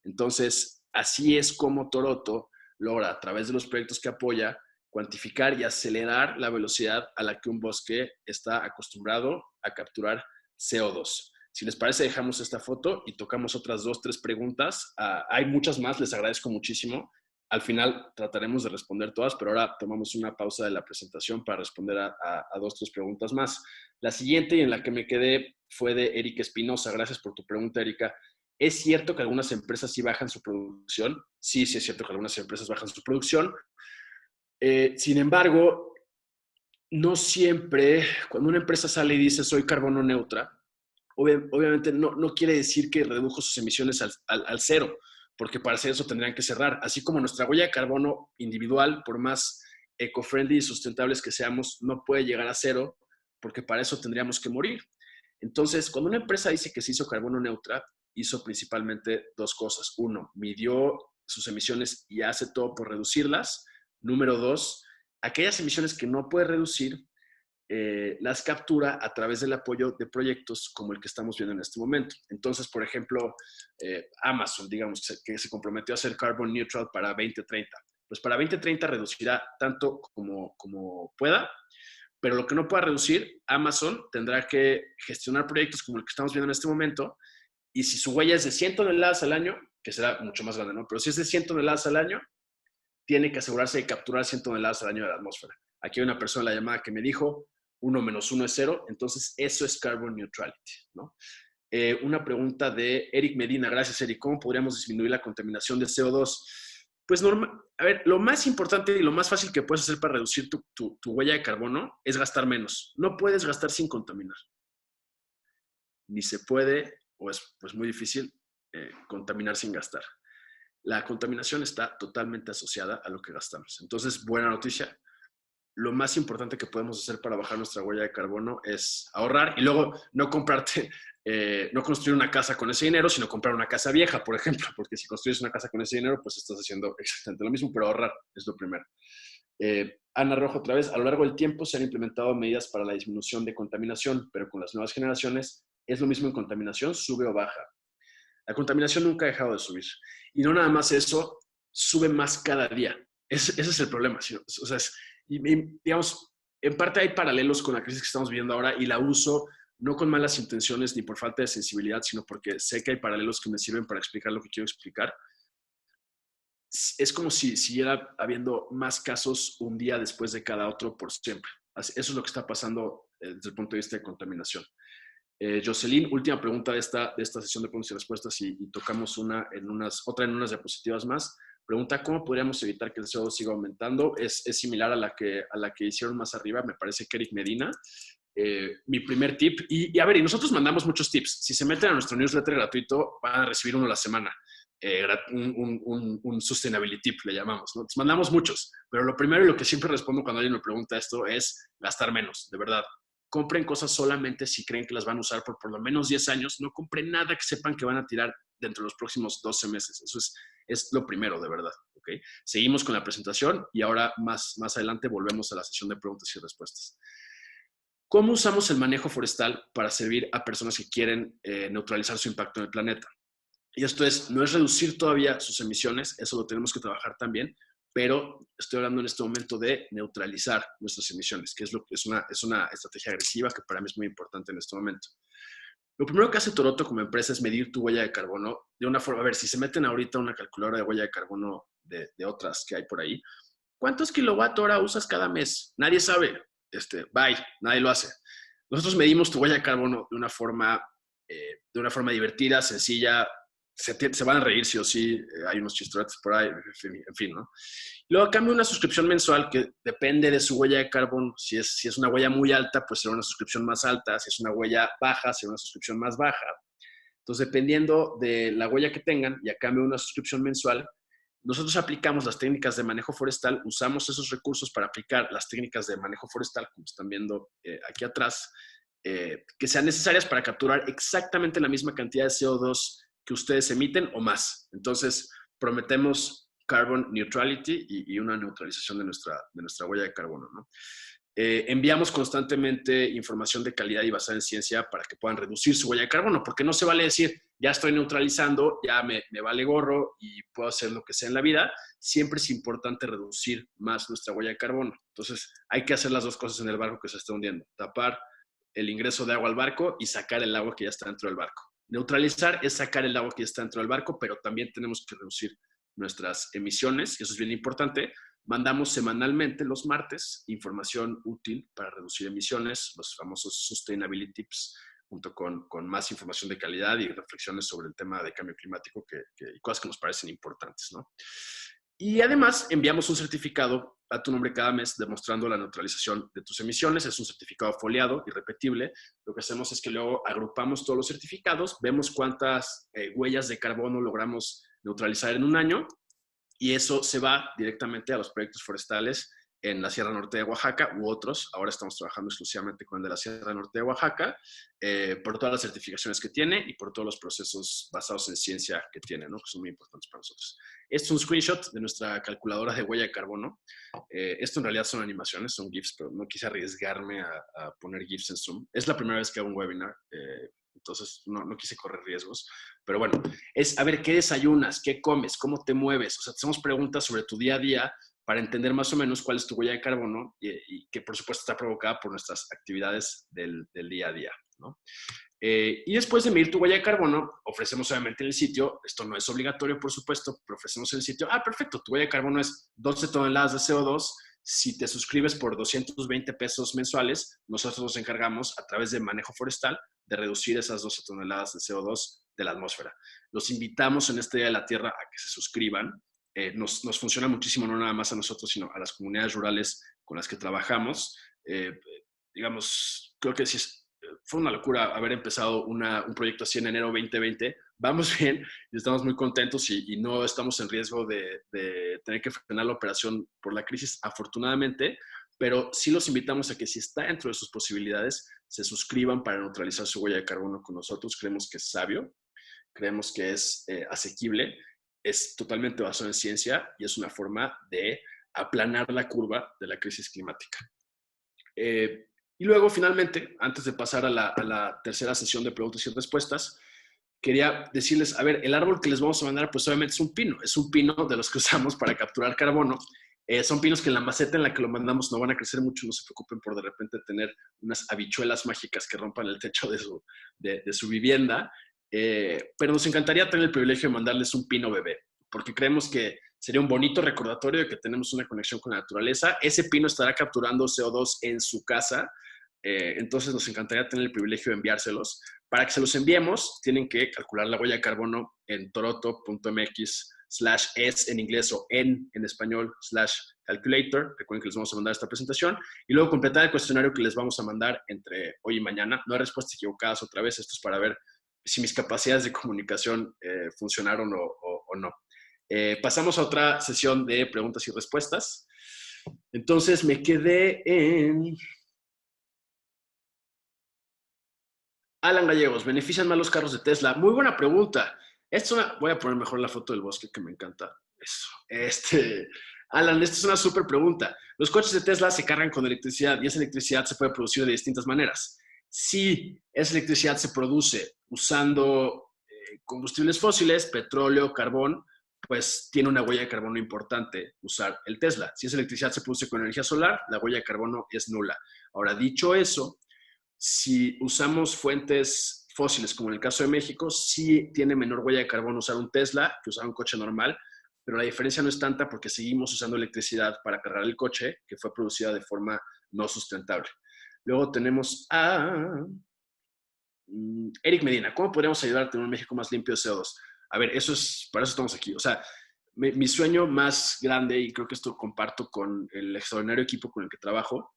Entonces, así es como Toroto logra, a través de los proyectos que apoya, cuantificar y acelerar la velocidad a la que un bosque está acostumbrado a capturar CO2. Si les parece, dejamos esta foto y tocamos otras 2, 3 preguntas. Hay muchas más, les agradezco muchísimo. Al final trataremos de responder todas, pero ahora tomamos una pausa de la presentación para responder a 2, 3 preguntas más. La siguiente y en la que me quedé fue de Erika Espinosa. Gracias por tu pregunta, Erika. ¿Es cierto que algunas empresas sí bajan su producción? Sí, sí es cierto que algunas empresas bajan su producción. Sin embargo, no siempre, cuando una empresa sale y dice soy carbono neutra, obviamente no quiere decir que redujo sus emisiones al cero, porque para hacer eso tendrían que cerrar. Así como nuestra huella de carbono individual, por más eco-friendly y sustentables que seamos, no puede llegar a cero, porque para eso tendríamos que morir. Entonces, cuando una empresa dice que se hizo carbono neutra, hizo principalmente 2 cosas. 1, midió sus emisiones y hace todo por reducirlas. Número 2, aquellas emisiones que no puede reducir, las captura a través del apoyo de proyectos como el que estamos viendo en este momento. Entonces, por ejemplo, Amazon, digamos, que se comprometió a ser carbon neutral para 2030. Pues para 2030 reducirá tanto como pueda, pero lo que no pueda reducir, Amazon tendrá que gestionar proyectos como el que estamos viendo en este momento, y si su huella es de 100 toneladas al año, que será mucho más grande, ¿no? Pero si es de 100 toneladas al año, tiene que asegurarse de capturar 100 toneladas al año de la atmósfera. Aquí hay una persona en la llamada que me dijo, 1 menos 1 es 0, entonces eso es carbon neutrality, ¿no? Una pregunta de Eric Medina. Gracias, Eric. ¿Cómo podríamos disminuir la contaminación de CO2? Pues, a ver, lo más importante y lo más fácil que puedes hacer para reducir tu huella de carbono es gastar menos. No puedes gastar sin contaminar. Ni se puede, o es pues muy difícil, contaminar sin gastar. La contaminación está totalmente asociada a lo que gastamos. Entonces, buena noticia. Lo más importante que podemos hacer para bajar nuestra huella de carbono es ahorrar y luego no construir una casa con ese dinero, sino comprar una casa vieja, por ejemplo, porque si construyes una casa con ese dinero, pues estás haciendo exactamente lo mismo, pero ahorrar es lo primero. Ana Rojo otra vez, a lo largo del tiempo se han implementado medidas para la disminución de contaminación, pero con las nuevas generaciones es lo mismo en contaminación, sube o baja. La contaminación nunca ha dejado de subir. Y no nada más eso, sube más cada día. Ese es el problema. ¿Sí? O sea, digamos, en parte hay paralelos con la crisis que estamos viviendo ahora y la uso no con malas intenciones ni por falta de sensibilidad, sino porque sé que hay paralelos que me sirven para explicar lo que quiero explicar. Es como si siguiera habiendo más casos un día después de cada otro por siempre. Eso es lo que está pasando desde el punto de vista de contaminación. Jocelyn, última pregunta de esta sesión de preguntas y respuestas y tocamos otra en unas diapositivas más. Pregunta, ¿cómo podríamos evitar que el CO2 siga aumentando? Es similar a la que hicieron más arriba, me parece que Eric Medina. Mi primer tip, y a ver, y nosotros mandamos muchos tips. Si se meten a nuestro newsletter gratuito, van a recibir uno a la semana. Un sustainability tip, le llamamos, ¿no? Entonces, mandamos muchos, pero lo primero y lo que siempre respondo cuando alguien me pregunta esto es gastar menos, de verdad. Compren cosas solamente si creen que las van a usar por lo menos 10 años. No compren nada que sepan que van a tirar dentro de los próximos 12 meses. Eso es lo primero, de verdad. ¿Okay? Seguimos con la presentación y ahora más adelante volvemos a la sesión de preguntas y respuestas. ¿Cómo usamos el manejo forestal para servir a personas que quieren neutralizar su impacto en el planeta? Y esto no es reducir todavía sus emisiones, eso lo tenemos que trabajar también, pero estoy hablando en este momento de neutralizar nuestras emisiones, que es una estrategia agresiva que para mí es muy importante en este momento. Lo primero que hace Toroto como empresa es medir tu huella de carbono de una forma, a ver, si se meten ahorita una calculadora de huella de carbono de otras que hay por ahí, ¿cuántos kilowatt-hora usas cada mes? Nadie sabe. Bye, nadie lo hace. Nosotros medimos tu huella de carbono de una forma divertida, sencilla. Se van a reír sí o sí, hay unos chistrotes por ahí, en fin, ¿no? Luego, a cambio, una suscripción mensual que depende de su huella de carbono. Si es una huella muy alta, pues será una suscripción más alta. Si es una huella baja, será una suscripción más baja. Entonces, dependiendo de la huella que tengan y a cambio de una suscripción mensual, nosotros aplicamos las técnicas de manejo forestal, usamos esos recursos para aplicar las técnicas de manejo forestal, como están viendo aquí atrás, que sean necesarias para capturar exactamente la misma cantidad de CO2 que ustedes emiten o más. Entonces, prometemos carbon neutrality y una neutralización de nuestra huella de carbono, ¿no? Enviamos constantemente información de calidad y basada en ciencia para que puedan reducir su huella de carbono, porque no se vale decir, ya estoy neutralizando, ya me vale gorro y puedo hacer lo que sea en la vida. Siempre es importante reducir más nuestra huella de carbono. Entonces, hay que hacer las dos cosas en el barco que se está hundiendo. Tapar el ingreso de agua al barco y sacar el agua que ya está dentro del barco. Neutralizar es sacar el agua que ya está dentro del barco, pero también tenemos que reducir nuestras emisiones, y eso es bien importante. Mandamos semanalmente los martes información útil para reducir emisiones, los famosos Sustainability Tips, junto con más información de calidad y reflexiones sobre el tema de cambio climático y cosas que nos parecen importantes, ¿no? Y además enviamos un certificado a tu nombre cada mes demostrando la neutralización de tus emisiones. Es un certificado foliado y repetible. Lo que hacemos es que luego agrupamos todos los certificados, vemos cuántas huellas de carbono logramos neutralizar en un año y eso se va directamente a los proyectos forestales en la Sierra Norte de Oaxaca u otros. Ahora estamos trabajando exclusivamente con el de la Sierra Norte de Oaxaca por todas las certificaciones que tiene y por todos los procesos basados en ciencia que tiene, ¿no? Que son muy importantes para nosotros. Este es un screenshot de nuestra calculadora de huella de carbono. Esto en realidad son animaciones, son GIFs, pero no quise arriesgarme a poner GIFs en Zoom. Es la primera vez que hago un webinar, entonces no quise correr riesgos. Pero bueno, es a ver qué desayunas, qué comes, cómo te mueves. O sea, te hacemos preguntas sobre tu día a día para entender más o menos cuál es tu huella de carbono y que por supuesto está provocada por nuestras actividades del día a día, ¿no? Y después de medir tu huella de carbono, ofrecemos obviamente en el sitio, esto no es obligatorio por supuesto, pero ofrecemos en el sitio, perfecto, tu huella de carbono es 12 toneladas de CO2, si te suscribes por 220 pesos mensuales, nosotros nos encargamos a través de manejo forestal de reducir esas 12 toneladas de CO2 de la atmósfera. Los invitamos en este Día de la Tierra a que se suscriban. Nos funciona muchísimo, no nada más a nosotros, sino a las comunidades rurales con las que trabajamos. Digamos, creo que sí fue una locura haber empezado un proyecto así en enero 2020. Vamos bien y estamos muy contentos y no estamos en riesgo de tener que frenar la operación por la crisis, afortunadamente, pero sí los invitamos a que si está dentro de sus posibilidades, se suscriban para neutralizar su huella de carbono con nosotros. Creemos que es sabio, creemos que es asequible, es totalmente basado en ciencia y es una forma de aplanar la curva de la crisis climática. Y luego, finalmente, antes de pasar a la tercera sesión de preguntas y respuestas, quería decirles, a ver, el árbol que les vamos a mandar, pues obviamente es un pino de los que usamos para capturar carbono. Son pinos que en la maceta en la que lo mandamos no van a crecer mucho, no se preocupen por de repente tener unas habichuelas mágicas que rompan el techo de su vivienda, pero nos encantaría tener el privilegio de mandarles un pino bebé, porque creemos que sería un bonito recordatorio de que tenemos una conexión con la naturaleza. Ese pino estará capturando CO2 en su casa, entonces nos encantaría tener el privilegio de enviárselos. Para que se los enviemos, tienen que calcular la huella de carbono en toroto.mx/es en inglés o en español /calculator. Recuerden que les vamos a mandar esta presentación y luego completar el cuestionario que les vamos a mandar entre hoy y mañana. No hay respuestas equivocadas otra vez. Esto es para ver si mis capacidades de comunicación funcionaron o no. Pasamos a otra sesión de preguntas y respuestas. Entonces me quedé en... Alan Gallegos, ¿benefician más los carros de Tesla? Muy buena pregunta. Voy a poner mejor la foto del bosque que me encanta. Eso. Alan, esta es una súper pregunta. Los coches de Tesla se cargan con electricidad y esa electricidad se puede producir de distintas maneras. Si esa electricidad se produce usando combustibles fósiles, petróleo, carbón, pues tiene una huella de carbono importante usar el Tesla. Si esa electricidad se produce con energía solar, la huella de carbono es nula. Ahora, dicho eso, si usamos fuentes fósiles, como en el caso de México, sí tiene menor huella de carbono usar un Tesla que usar un coche normal, pero la diferencia no es tanta porque seguimos usando electricidad para cargar el coche que fue producida de forma no sustentable. Luego tenemos a Eric Medina. ¿Cómo podríamos ayudar a tener un México más limpio de CO2? A ver, para eso estamos aquí. O sea, mi sueño más grande, y creo que esto comparto con el extraordinario equipo con el que trabajo,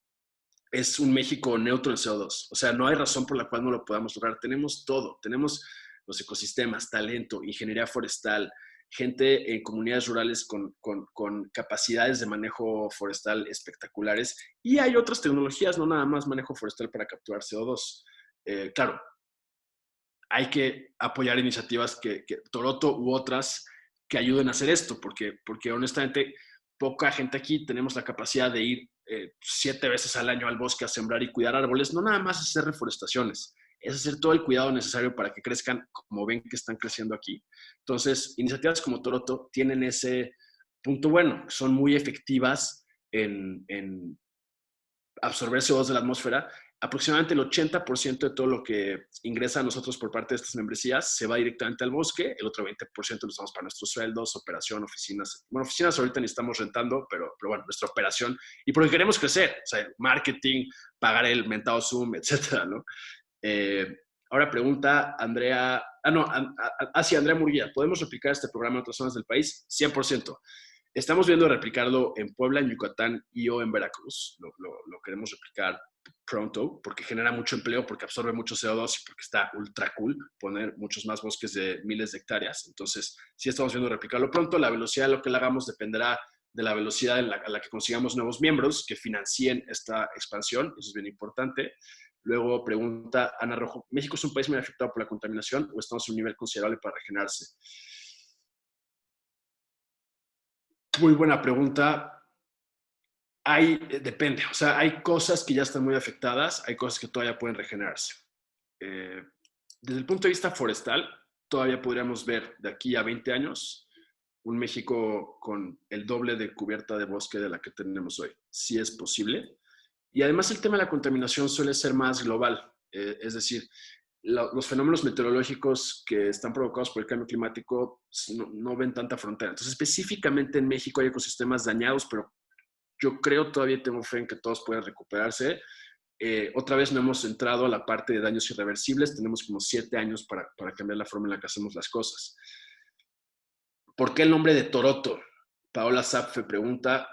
es un México neutro en CO2. O sea, no hay razón por la cual no lo podamos lograr. Tenemos todo. Tenemos los ecosistemas, talento, ingeniería forestal, gente en comunidades rurales con capacidades de manejo forestal espectaculares. Y hay otras tecnologías, no nada más manejo forestal para capturar CO2. Claro, hay que apoyar iniciativas que Toroto u otras que ayuden a hacer esto, porque honestamente poca gente aquí tenemos la capacidad de ir 7 veces al año al bosque a sembrar y cuidar árboles, no nada más hacer reforestaciones, es hacer todo el cuidado necesario para que crezcan como ven que están creciendo aquí. Entonces, iniciativas como Toroto tienen ese punto bueno, son muy efectivas en absorber CO2 de la atmósfera. Aproximadamente el 80% de todo lo que ingresa a nosotros por parte de estas membresías se va directamente al bosque, el otro 20% lo usamos para nuestros sueldos, operación, oficinas. Bueno, oficinas ahorita ni estamos rentando, pero bueno, nuestra operación. Y porque queremos crecer, o sea, marketing, pagar el mentado Zoom, etcétera, ¿no? Ahora pregunta Andrea, sí, Andrea Murguía, ¿podemos replicar este programa en otras zonas del país? 100%. Estamos viendo replicarlo en Puebla, en Yucatán y o en Veracruz. Lo queremos replicar pronto porque genera mucho empleo, porque absorbe mucho CO2 y porque está ultra cool poner muchos más bosques de miles de hectáreas. Entonces, sí estamos viendo replicarlo pronto. La velocidad de lo que le hagamos dependerá de la velocidad a la que consigamos nuevos miembros que financien esta expansión. Eso es bien importante. Luego pregunta Ana Rojo, ¿México es un país muy afectado por la contaminación o estamos a un nivel considerable para regenerarse? Muy buena pregunta. Depende, o sea, hay cosas que ya están muy afectadas, hay cosas que todavía pueden regenerarse. Eh, desde el punto de vista forestal, todavía podríamos ver de aquí a 20 años un México con el doble de cubierta de bosque de la que tenemos hoy. Sí es posible. Y además el tema de la contaminación suele ser más global, es decir, los fenómenos meteorológicos que están provocados por el cambio climático no ven tanta frontera. Entonces, específicamente en México hay ecosistemas dañados, pero yo creo, todavía tengo fe en que todos pueden recuperarse. Otra vez no hemos entrado a la parte de daños irreversibles. Tenemos como 7 años para cambiar la forma en la que hacemos las cosas. ¿Por qué el nombre de Toroto? Paola Zapfe pregunta.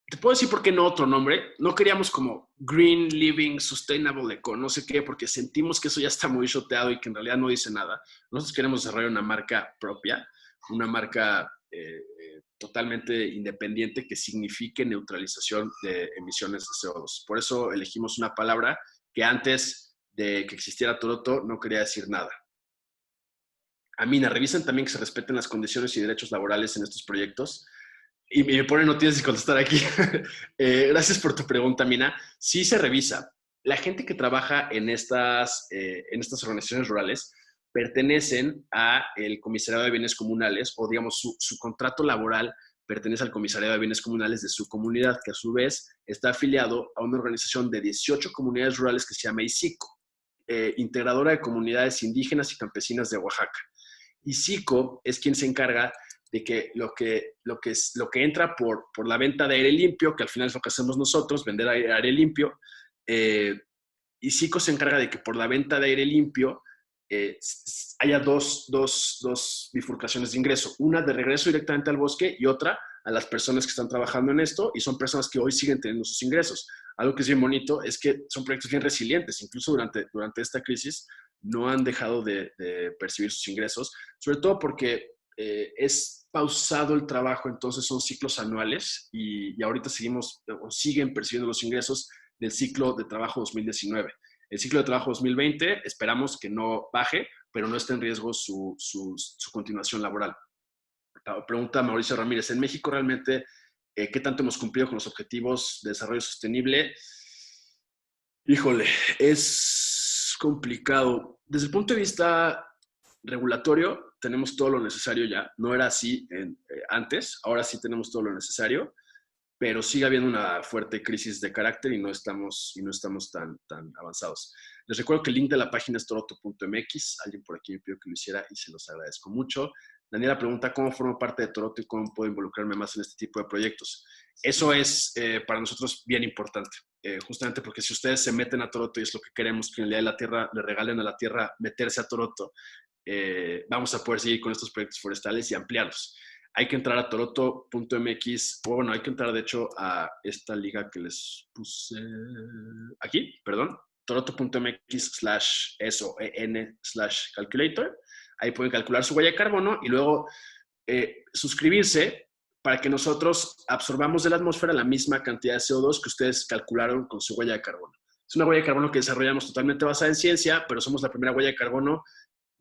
Te puedo decir por qué no otro nombre. No queríamos como Green Living Sustainable Eco, no sé qué, porque sentimos que eso ya está muy shoteado y que en realidad no dice nada. Nosotros queremos desarrollar una marca propia, una marca totalmente independiente que signifique neutralización de emisiones de CO2. Por eso elegimos una palabra que antes de que existiera Toroto no quería decir nada. Amina, revisen también que se respeten las condiciones y derechos laborales en estos proyectos. Y me pone no tienes que contestar aquí. Gracias por tu pregunta, Mina. Sí se revisa. La gente que trabaja en estas organizaciones rurales pertenecen a el Comisariado de Bienes Comunales o, digamos, su contrato laboral pertenece al Comisariado de Bienes Comunales de su comunidad, que a su vez está afiliado a una organización de 18 comunidades rurales que se llama ICICO, Integradora de Comunidades Indígenas y Campesinas de Oaxaca. ICICO es quien se encarga de que lo que entra por la venta de aire limpio, que al final es lo que hacemos nosotros, vender aire limpio, y SICO se encarga de que por la venta de aire limpio haya dos bifurcaciones de ingreso, una de regreso directamente al bosque y otra a las personas que están trabajando en esto y son personas que hoy siguen teniendo sus ingresos. Algo que es bien bonito es que son proyectos bien resilientes, incluso durante esta crisis no han dejado de percibir sus ingresos, sobre todo porque es pausado el trabajo, entonces son ciclos anuales y ahorita siguen percibiendo los ingresos del ciclo de trabajo 2019. El ciclo de trabajo 2020 esperamos que no baje, pero no esté en riesgo su continuación laboral. Pregunta Mauricio Ramírez, ¿en México realmente qué tanto hemos cumplido con los objetivos de desarrollo sostenible? Híjole, es complicado. Desde el punto de vista regulatorio, tenemos todo lo necesario ya. No era así antes, ahora sí tenemos todo lo necesario, pero sigue habiendo una fuerte crisis de carácter y no estamos tan avanzados. Les recuerdo que el link de la página es toroto.mx. Alguien por aquí me pidió que lo hiciera y se los agradezco mucho. Daniela pregunta cómo formo parte de Toroto y cómo puedo involucrarme más en este tipo de proyectos. Eso es para nosotros bien importante, justamente porque si ustedes se meten a Toroto y es lo que queremos, que en el Día de la Tierra le regalen a la Tierra meterse a Toroto, vamos a poder seguir con estos proyectos forestales y ampliarlos. Hay que entrar a toroto.mx, o bueno, hay que entrar de hecho a esta liga que les puse aquí, perdón, toroto.mx/SOEN/calculator. Ahí pueden calcular su huella de carbono y luego suscribirse para que nosotros absorbamos de la atmósfera la misma cantidad de CO2 que ustedes calcularon con su huella de carbono. Es una huella de carbono que desarrollamos totalmente basada en ciencia, pero somos la primera huella de carbono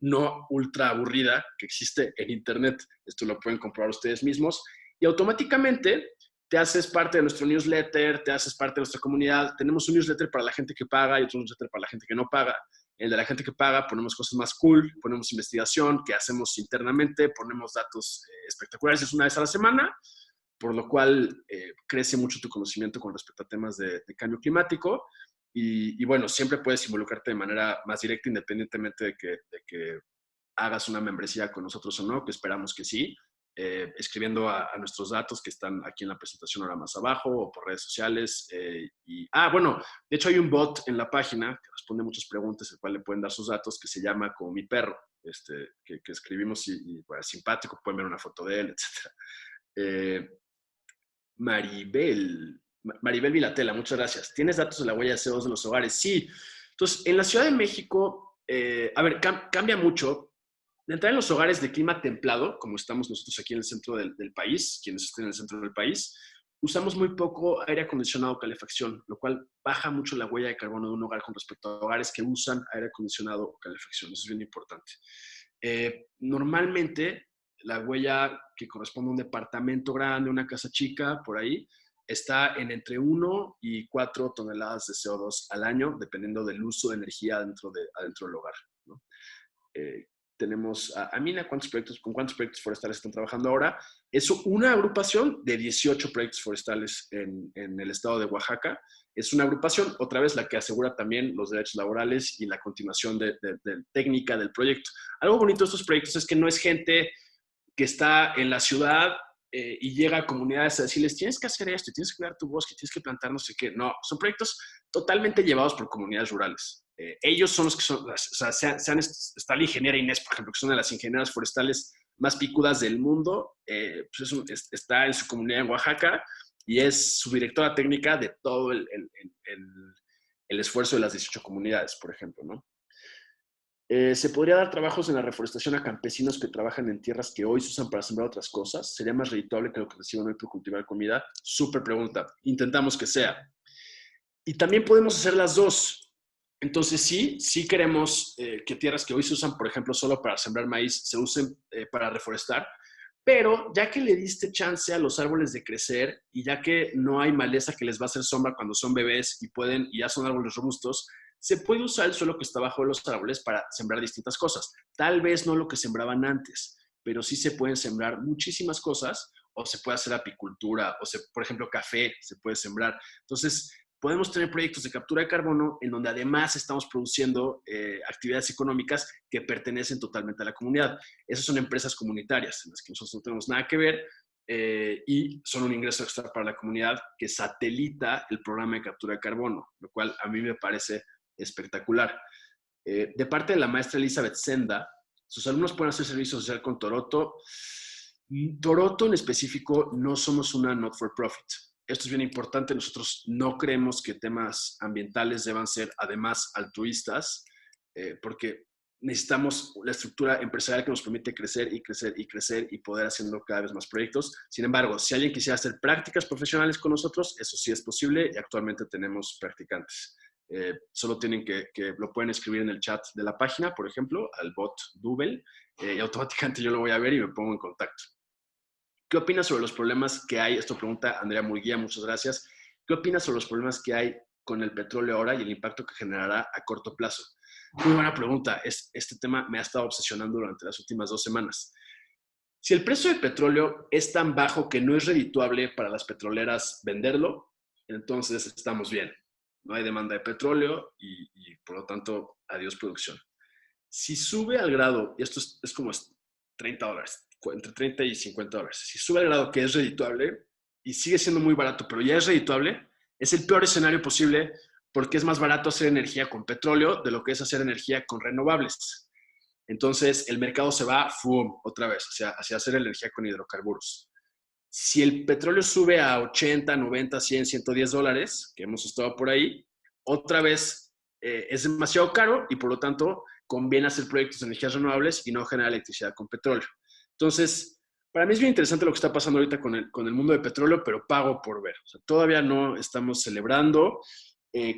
no ultra aburrida que existe en Internet. Esto lo pueden comprobar ustedes mismos. Y automáticamente te haces parte de nuestro newsletter, te haces parte de nuestra comunidad. Tenemos un newsletter para la gente que paga y otro newsletter para la gente que no paga. El de la gente que paga ponemos cosas más cool, ponemos investigación que hacemos internamente, ponemos datos espectaculares. Es una vez a la semana, por lo cual crece mucho tu conocimiento con respecto a temas de cambio climático. Y bueno, siempre puedes involucrarte de manera más directa, independientemente de que hagas una membresía con nosotros o no, que esperamos que sí, escribiendo a nuestros datos que están aquí en la presentación ahora más abajo o por redes sociales. Bueno, de hecho hay un bot en la página que responde muchas preguntas, el cual le pueden dar sus datos, que se llama como mi perro, que escribimos y bueno, es simpático, pueden ver una foto de él, etc. Maribel Vilatela, muchas gracias. ¿Tienes datos de la huella de CO2 de los hogares? Sí. Entonces, en la Ciudad de México, cambia mucho. De entrar en los hogares de clima templado, como estamos nosotros aquí en el centro del país, quienes estén en el centro del país, usamos muy poco aire acondicionado o calefacción, lo cual baja mucho la huella de carbono de un hogar con respecto a hogares que usan aire acondicionado o calefacción. Eso es bien importante. Normalmente, la huella que corresponde a un departamento grande, una casa chica, por ahí, está en entre 1 y 4 toneladas de CO2 al año, dependiendo del uso de energía adentro del hogar, ¿no? Tenemos a Mina, ¿con cuántos proyectos forestales están trabajando ahora? Es una agrupación de 18 proyectos forestales en el estado de Oaxaca. Es una agrupación, otra vez, la que asegura también los derechos laborales y la continuación de técnica del proyecto. Algo bonito de estos proyectos es que no es gente que está en la ciudad y llega a comunidades a decirles, tienes que hacer esto, tienes que cuidar tu bosque, tienes que plantar no sé qué. No, son proyectos totalmente llevados por comunidades rurales. Ellos son los que son, o sea, está la ingeniera Inés, por ejemplo, que es una de las ingenieras forestales más picudas del mundo, pues está en su comunidad en Oaxaca y es su directora técnica de todo el esfuerzo de las 18 comunidades, por ejemplo, ¿no? ¿Se podría dar trabajos en la reforestación a campesinos que trabajan en tierras que hoy se usan para sembrar otras cosas? ¿Sería más redituable que lo que reciban hoy por cultivar comida? Súper pregunta. Intentamos que sea. Y también podemos hacer las dos. Entonces, sí queremos que tierras que hoy se usan, por ejemplo, solo para sembrar maíz, se usen para reforestar. Pero ya que le diste chance a los árboles de crecer y ya que no hay maleza que les va a hacer sombra cuando son bebés y ya son árboles robustos, se puede usar el suelo que está bajo de los árboles para sembrar distintas cosas. Tal vez no lo que sembraban antes, pero sí se pueden sembrar muchísimas cosas, o se puede hacer apicultura, por ejemplo, café se puede sembrar. Entonces, podemos tener proyectos de captura de carbono en donde además estamos produciendo actividades económicas que pertenecen totalmente a la comunidad. Esas son empresas comunitarias en las que nosotros no tenemos nada que ver, y son un ingreso extra para la comunidad que satelita el programa de captura de carbono, lo cual a mí me parece espectacular. De parte de la maestra Elizabeth Senda, sus alumnos pueden hacer servicio social con Toronto. Toronto en específico no somos una not-for-profit. Esto es bien importante. Nosotros no creemos que temas ambientales deban ser además altruistas, porque necesitamos la estructura empresarial que nos permite crecer y crecer y crecer y poder haciendo cada vez más proyectos. Sin embargo, si alguien quisiera hacer prácticas profesionales con nosotros, eso sí es posible y actualmente tenemos practicantes. Solo tienen que lo pueden escribir en el chat de la página, por ejemplo, al bot Double, y automáticamente yo lo voy a ver y me pongo en contacto. ¿Qué opinas sobre los problemas que hay? Esto pregunta Andrea Murguía, muchas gracias. ¿Qué opinas sobre los problemas que hay con el petróleo ahora y el impacto que generará a corto plazo? Muy buena pregunta. Este tema me ha estado obsesionando durante las últimas 2 semanas. Si el precio del petróleo es tan bajo que no es redituable para las petroleras venderlo, entonces estamos bien. No hay demanda de petróleo y por lo tanto, adiós producción. Si sube al grado, y esto es como $30, entre 30 y $50, si sube al grado que es redituable y sigue siendo muy barato, pero ya es redituable, es el peor escenario posible porque es más barato hacer energía con petróleo de lo que es hacer energía con renovables. Entonces, el mercado se va, ¡fum!, otra vez, hacia hacer energía con hidrocarburos. Si el petróleo sube a 80, 90, 100, $110, que hemos estado por ahí, otra vez es demasiado caro y por lo tanto conviene hacer proyectos de energías renovables y no generar electricidad con petróleo. Entonces, para mí es bien interesante lo que está pasando ahorita con el mundo de petróleo, pero pago por ver. O sea, todavía no estamos celebrando.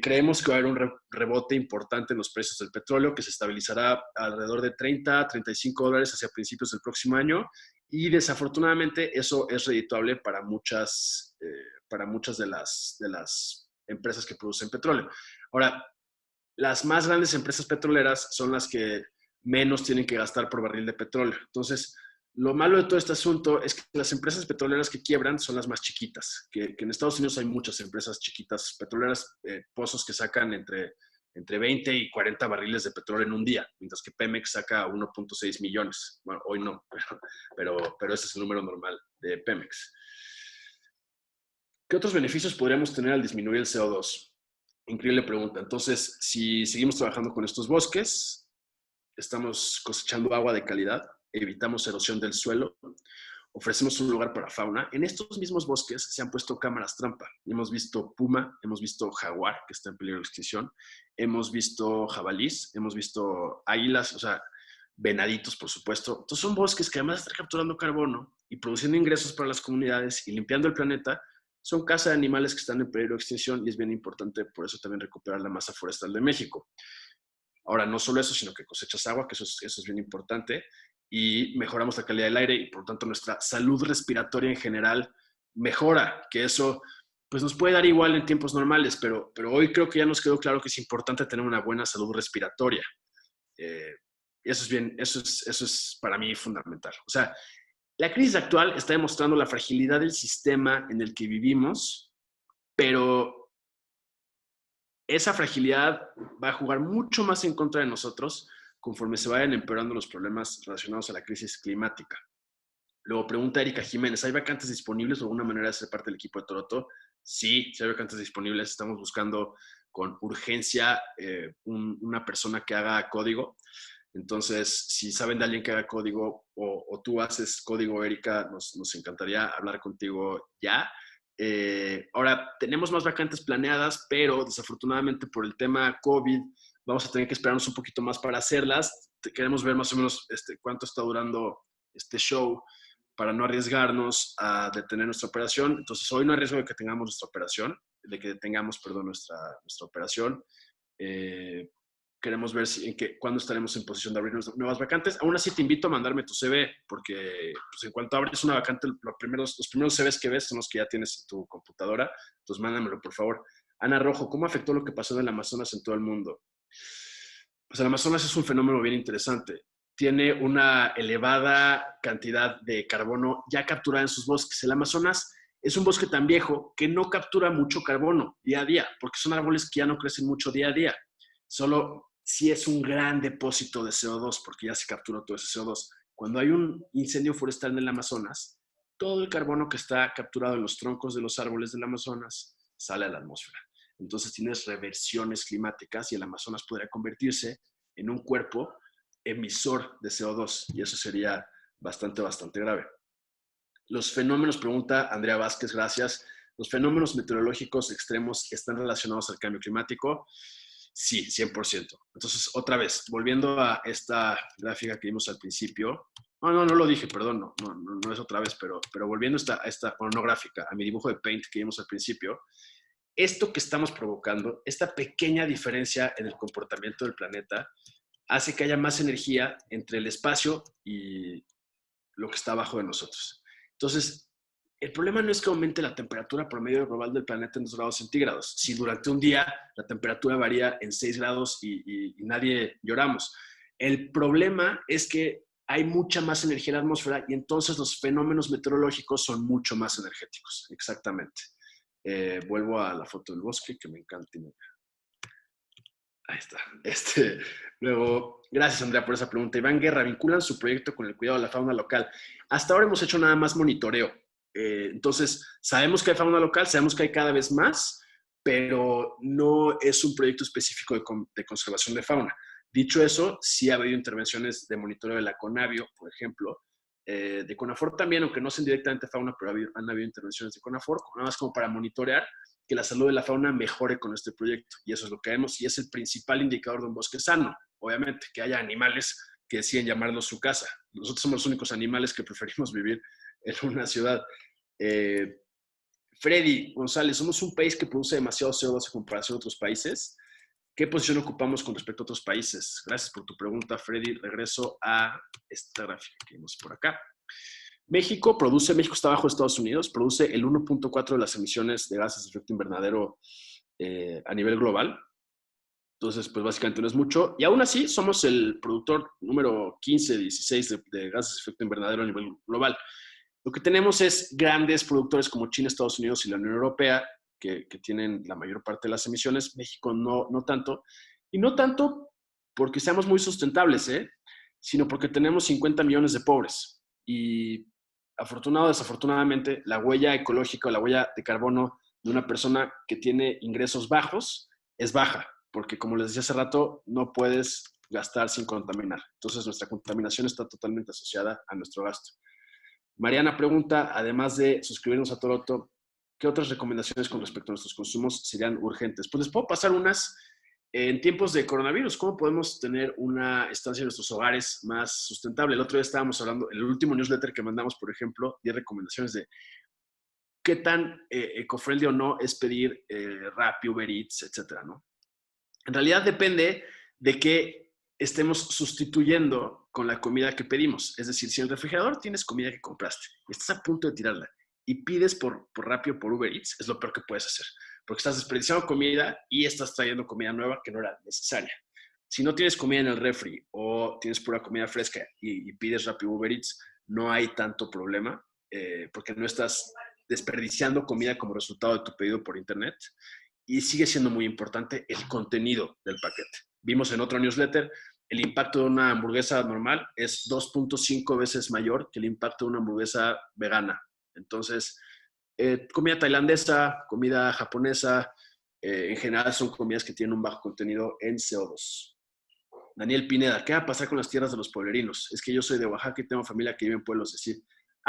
Creemos que va a haber un rebote importante en los precios del petróleo, que se estabilizará alrededor de 30, $35 hacia principios del próximo año. Y desafortunadamente eso es redituable para muchas de las empresas que producen petróleo. Ahora, las más grandes empresas petroleras son las que menos tienen que gastar por barril de petróleo. Entonces, lo malo de todo este asunto es que las empresas petroleras que quiebran son las más chiquitas, que en Estados Unidos hay muchas empresas chiquitas petroleras, pozos que sacan entre 20 y 40 barriles de petróleo en un día, mientras que Pemex saca 1.6 millones. Bueno, hoy no, pero ese es el número normal de Pemex. ¿Qué otros beneficios podríamos tener al disminuir el CO2? Increíble pregunta. Entonces, si seguimos trabajando con estos bosques, estamos cosechando agua de calidad, evitamos erosión del suelo, ofrecemos un lugar para fauna. En estos mismos bosques se han puesto cámaras trampa. Hemos visto puma, hemos visto jaguar, que está en peligro de extinción, hemos visto jabalís, hemos visto águilas, o sea, venaditos, por supuesto. Entonces son bosques que además de estar capturando carbono y produciendo ingresos para las comunidades y limpiando el planeta, son casa de animales que están en peligro de extinción y es bien importante por eso también recuperar la masa forestal de México. Ahora, no solo eso, sino que cosechas agua, que eso es bien importante, y mejoramos la calidad del aire y por lo tanto nuestra salud respiratoria en general mejora, que eso pues nos puede dar igual en tiempos normales, pero hoy creo que ya nos quedó claro que es importante tener una buena salud respiratoria. Eso es bien, eso es para mí fundamental. O sea, la crisis actual está demostrando la fragilidad del sistema en el que vivimos, pero esa fragilidad va a jugar mucho más en contra de nosotros conforme se vayan empeorando los problemas relacionados a la crisis climática. Luego pregunta Erika Jiménez, ¿hay vacantes disponibles o alguna manera de ser parte del equipo de Toronto? Sí, sí hay vacantes disponibles. Estamos buscando con urgencia una persona que haga código. Entonces, si saben de alguien que haga código o tú haces código, Erika, nos encantaría hablar contigo ya. Ahora, tenemos más vacantes planeadas, pero desafortunadamente por el tema COVID vamos a tener que esperarnos un poquito más para hacerlas. Queremos ver más o menos cuánto está durando este show para no arriesgarnos a detener nuestra operación. Entonces, hoy no hay riesgo de que tengamos nuestra operación, nuestra operación. queremos ver cuándo estaremos en posición de abrir nuevas vacantes. Aún así, te invito a mandarme tu CV, porque pues, en cuanto abres una vacante, los primeros CVs que ves son los que ya tienes en tu computadora. Entonces, mándamelo, por favor. Ana Rojo, ¿cómo afectó lo que pasó en el Amazonas en todo el mundo? Pues el Amazonas es un fenómeno bien interesante. Tiene una elevada cantidad de carbono ya capturada en sus bosques. El Amazonas es un bosque tan viejo que no captura mucho carbono día a día, porque son árboles que ya no crecen mucho día a día. Solo si es un gran depósito de CO2, porque ya se capturó todo ese CO2. Cuando hay un incendio forestal en el Amazonas, todo el carbono que está capturado en los troncos de los árboles del Amazonas sale a la atmósfera. Entonces tienes reversiones climáticas y el Amazonas podría convertirse en un cuerpo emisor de CO2 y eso sería bastante, bastante grave. Los fenómenos, pregunta Andrea Vázquez, gracias. ¿Los fenómenos meteorológicos extremos están relacionados al cambio climático? Sí, 100%. Entonces, otra vez, volviendo a esta gráfica que vimos al principio, no lo dije, perdón, no es otra vez, pero volviendo a esta gráfica, a mi dibujo de Paint que vimos al principio, esto que estamos provocando, esta pequeña diferencia en el comportamiento del planeta, hace que haya más energía entre el espacio y lo que está abajo de nosotros. Entonces, el problema no es que aumente la temperatura promedio global del planeta en 2 grados centígrados. Si durante un día la temperatura varía en 6 grados y nadie lloramos. El problema es que hay mucha más energía en la atmósfera y entonces los fenómenos meteorológicos son mucho más energéticos. Exactamente. Vuelvo a la foto del bosque, que me encanta. Ahí está. Luego, gracias Andrea por esa pregunta. Iván Guerra, ¿vinculan su proyecto con el cuidado de la fauna local? Hasta ahora hemos hecho nada más monitoreo. Entonces, sabemos que hay fauna local, sabemos que hay cada vez más, pero no es un proyecto específico de conservación de fauna. Dicho eso, sí ha habido intervenciones de monitoreo de la CONAVIO, por ejemplo, de CONAFOR también, aunque no sean directamente fauna, pero han habido intervenciones de CONAFOR, nada más como para monitorear que la salud de la fauna mejore con este proyecto. Y eso es lo que vemos y es el principal indicador de un bosque sano. Obviamente, que haya animales que deciden llamarlo su casa. Nosotros somos los únicos animales que preferimos vivir en una ciudad. Freddy González, somos un país que produce demasiado CO2 en comparación a otros países. ¿Qué posición ocupamos con respecto a otros países? Gracias por tu pregunta, Freddy. Regreso a esta gráfica que vimos por acá. México está bajo Estados Unidos, produce el 1.4 de las emisiones de gases de efecto invernadero a nivel global. Entonces, pues básicamente no es mucho. Y aún así, somos el productor número 15, 16 de gases de efecto invernadero a nivel global. Lo que tenemos es grandes productores como China, Estados Unidos y la Unión Europea, que tienen la mayor parte de las emisiones. México no tanto. Y no tanto porque seamos muy sustentables, sino porque tenemos 50 millones de pobres. Y afortunado o desafortunadamente, la huella ecológica o la huella de carbono de una persona que tiene ingresos bajos es baja, porque como les decía hace rato, no puedes gastar sin contaminar. Entonces, nuestra contaminación está totalmente asociada a nuestro gasto. Mariana pregunta, además de suscribirnos a Toroto, ¿qué otras recomendaciones con respecto a nuestros consumos serían urgentes? Pues les puedo pasar unas. En tiempos de coronavirus, ¿cómo podemos tener una estancia en nuestros hogares más sustentable? El otro día estábamos hablando, el último newsletter que mandamos, por ejemplo, 10 recomendaciones de qué tan eco-friendly o no es pedir Rappi, Uber Eats, etcétera, ¿no? En realidad depende de qué estemos sustituyendo con la comida que pedimos. Es decir, si en el refrigerador tienes comida que compraste y estás a punto de tirarla y pides por Rappi o por Uber Eats, es lo peor que puedes hacer, porque estás desperdiciando comida y estás trayendo comida nueva que no era necesaria. Si no tienes comida en el refri o tienes pura comida fresca y pides Rappi o Uber Eats, no hay tanto problema porque no estás desperdiciando comida como resultado de tu pedido por internet. Y sigue siendo muy importante el contenido del paquete. Vimos en otro newsletter, el impacto de una hamburguesa normal es 2.5 veces mayor que el impacto de una hamburguesa vegana. Entonces, comida tailandesa, comida japonesa, en general son comidas que tienen un bajo contenido en CO2. Daniel Pineda, ¿qué va a pasar con las tierras de los pueblerinos? Es que yo soy de Oaxaca y tengo familia que vive en pueblos así.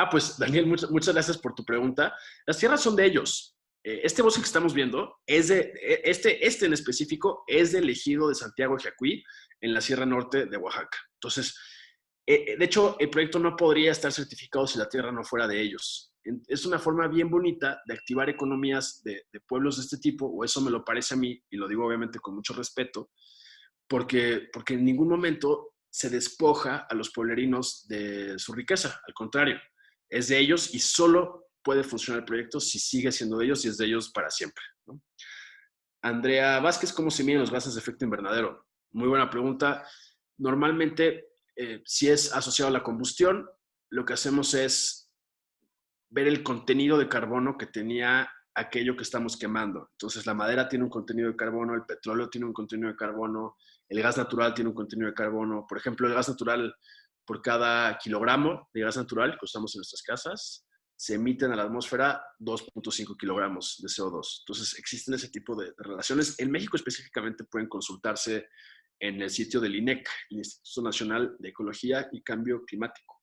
Pues Daniel, muchas gracias por tu pregunta. Las tierras son de ellos. Este bosque que estamos viendo es de, este en específico es del ejido de Santiago de Jiacuí, en la Sierra Norte de Oaxaca. Entonces, de hecho, el proyecto no podría estar certificado si la tierra no fuera de ellos. Es una forma bien bonita de activar economías de pueblos de este tipo, o eso me lo parece a mí, y lo digo obviamente con mucho respeto, porque en ningún momento se despoja a los pueblerinos de su riqueza. Al contrario, es de ellos y solo puede funcionar el proyecto si sigue siendo de ellos y es de ellos para siempre, ¿no? Andrea Vázquez, ¿cómo se miden los gases de efecto invernadero? Muy buena pregunta. Normalmente, si es asociado a la combustión, lo que hacemos es ver el contenido de carbono que tenía aquello que estamos quemando. Entonces, la madera tiene un contenido de carbono, el petróleo tiene un contenido de carbono, el gas natural tiene un contenido de carbono. Por ejemplo, el gas natural, por cada kilogramo de gas natural que usamos en nuestras casas, se emiten a la atmósfera 2.5 kilogramos de CO2. Entonces, existen ese tipo de relaciones. En México específicamente pueden consultarse en el sitio del INEC, el Instituto Nacional de Ecología y Cambio Climático.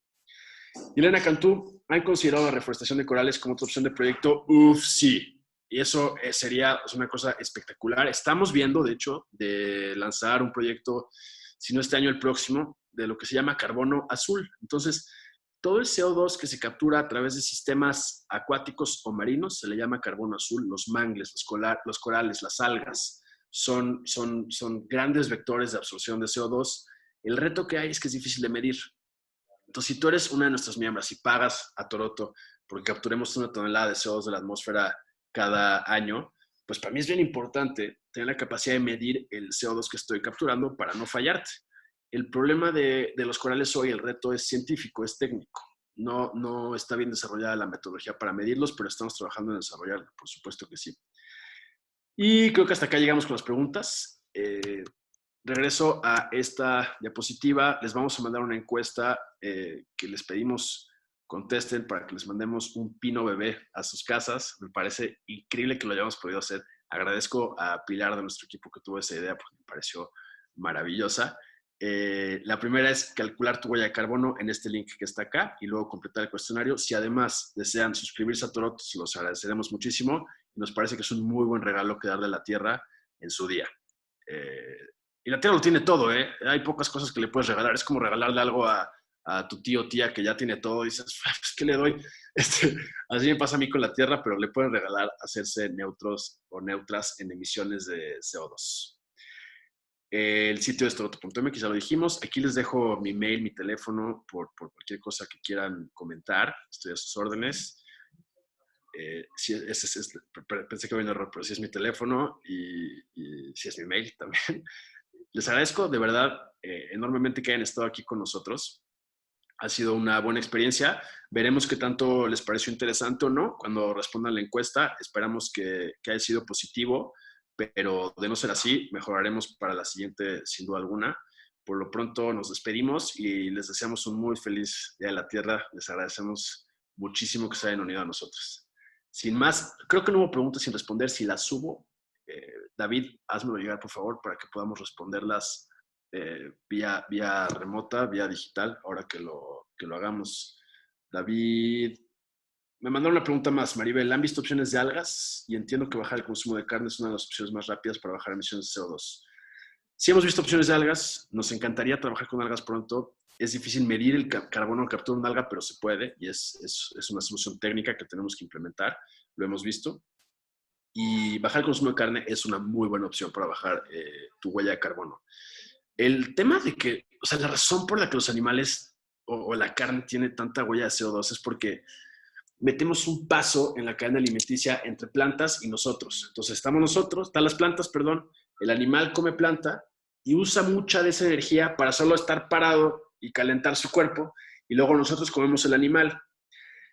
Elena Cantú, ¿han considerado la reforestación de corales como otra opción de proyecto? Uf, sí. Y eso sería una cosa espectacular. Estamos viendo, de hecho, de lanzar un proyecto, si no este año, el próximo, de lo que se llama carbono azul. Entonces, todo el CO2 que se captura a través de sistemas acuáticos o marinos se le llama carbono azul. Los mangles, los corales, las algas son grandes vectores de absorción de CO2. El reto que hay es que es difícil de medir. Entonces, si tú eres una de nuestras miembros y pagas a Toroto porque capturemos 1 tonelada de CO2 de la atmósfera cada año, pues para mí es bien importante tener la capacidad de medir el CO2 que estoy capturando para no fallarte. El problema de los corales hoy, el reto es científico, es técnico. No está bien desarrollada la metodología para medirlos, pero estamos trabajando en desarrollarla, por supuesto que sí. Y creo que hasta acá llegamos con las preguntas. Regreso a esta diapositiva. Les vamos a mandar una encuesta que les pedimos contesten para que les mandemos un pino bebé a sus casas. Me parece increíble que lo hayamos podido hacer. Agradezco a Pilar de nuestro equipo que tuvo esa idea porque me pareció maravillosa. La primera es calcular tu huella de carbono en este link que está acá y luego completar el cuestionario. Si además desean suscribirse a Toroto, los agradeceremos muchísimo. Nos parece que es un muy buen regalo que darle a la Tierra en su día. Y la Tierra lo tiene todo, ¿eh? Hay pocas cosas que le puedes regalar. Es como regalarle algo a tu tío o tía que ya tiene todo y dices, pues, ¿qué le doy? Así me pasa a mí con la Tierra, pero le pueden regalar hacerse neutros o neutras en emisiones de CO2. El sitio es toroto.mx, ya lo dijimos. Aquí les dejo mi mail, mi teléfono, por cualquier cosa que quieran comentar. Estoy a sus órdenes. Pensé que había un error, pero sí es mi teléfono y sí es mi mail también. Les agradezco de verdad enormemente que hayan estado aquí con nosotros. Ha sido una buena experiencia. Veremos qué tanto les pareció interesante o no cuando respondan la encuesta. Esperamos que haya sido positivo, pero de no ser así, mejoraremos para la siguiente sin duda alguna. Por lo pronto nos despedimos y les deseamos un muy feliz Día de la Tierra. Les agradecemos muchísimo que se hayan unido a nosotros. Sin más, creo que no hubo preguntas sin responder. Si las subo, David, házmelo llegar, por favor, para que podamos responderlas vía remota, vía digital, ahora que lo hagamos. David, me mandaron una pregunta más. Maribel, ¿han visto opciones de algas? Y entiendo que bajar el consumo de carne es una de las opciones más rápidas para bajar emisiones de CO2. Sí hemos visto opciones de algas. Nos encantaría trabajar con algas pronto. Es difícil medir el carbono que captura una alga, pero se puede y es una solución técnica que tenemos que implementar. Lo hemos visto. Y bajar el consumo de carne es una muy buena opción para bajar tu huella de carbono. El tema de que, o sea, la razón por la que los animales o la carne tiene tanta huella de CO2 es porque metemos un paso en la cadena alimenticia entre plantas y nosotros. Entonces, están las plantas, perdón, el animal come planta y usa mucha de esa energía para solo estar parado y calentar su cuerpo, y luego nosotros comemos el animal.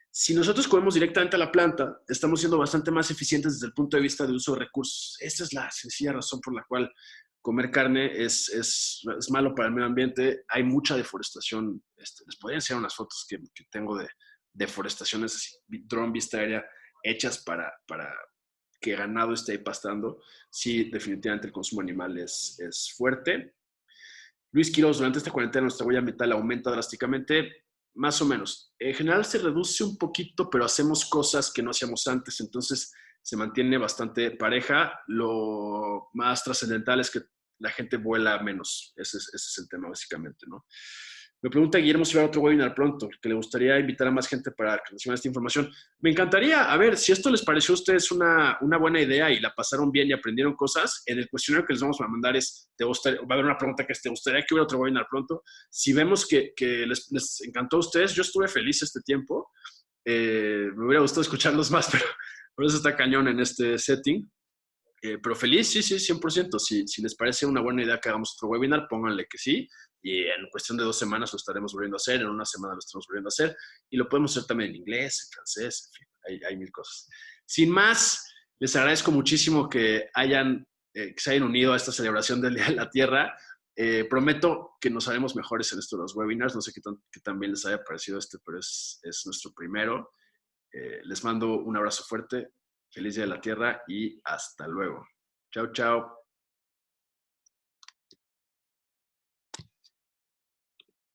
Si nosotros comemos directamente a la planta, estamos siendo bastante más eficientes desde el punto de vista de uso de recursos. Esta es la sencilla razón por la cual comer carne es malo para el medio ambiente. Hay mucha deforestación. Les podría enseñar unas fotos que tengo de deforestaciones así, dron, vista aérea, hechas para que ganado esté ahí pastando. Sí, definitivamente el consumo animal es fuerte. Luis Quiroz, durante esta cuarentena nuestra huella ambiental aumenta drásticamente. Más o menos. En general se reduce un poquito, pero hacemos cosas que no hacíamos antes, entonces se mantiene bastante pareja. Lo más trascendental es que la gente vuela menos. Ese es el tema, básicamente, ¿no? Me pregunta Guillermo si va a otro webinar pronto, que le gustaría invitar a más gente para que reciban esta información. Me encantaría, a ver, si esto les pareció a ustedes una buena idea y la pasaron bien y aprendieron cosas, en el cuestionario que les vamos a mandar va a haber una pregunta que es, ¿te gustaría que hubiera otro webinar pronto? Si vemos que les encantó a ustedes, yo estuve feliz este tiempo. Me hubiera gustado escucharlos más, pero por eso está cañón en este setting. Pero feliz, sí, sí, 100%. Si les parece una buena idea que hagamos otro webinar, pónganle que sí. Y en cuestión de 2 semanas lo estaremos volviendo a hacer, en una semana lo estaremos volviendo a hacer. Y lo podemos hacer también en inglés, en francés, en fin, hay mil cosas. Sin más, les agradezco muchísimo que se hayan unido a esta celebración del Día de la Tierra. Prometo que nos haremos mejores en esto de los webinars. No sé qué tan bien les haya parecido pero es nuestro primero. Les mando un abrazo fuerte. Feliz Día de la Tierra y hasta luego. Chao, chao.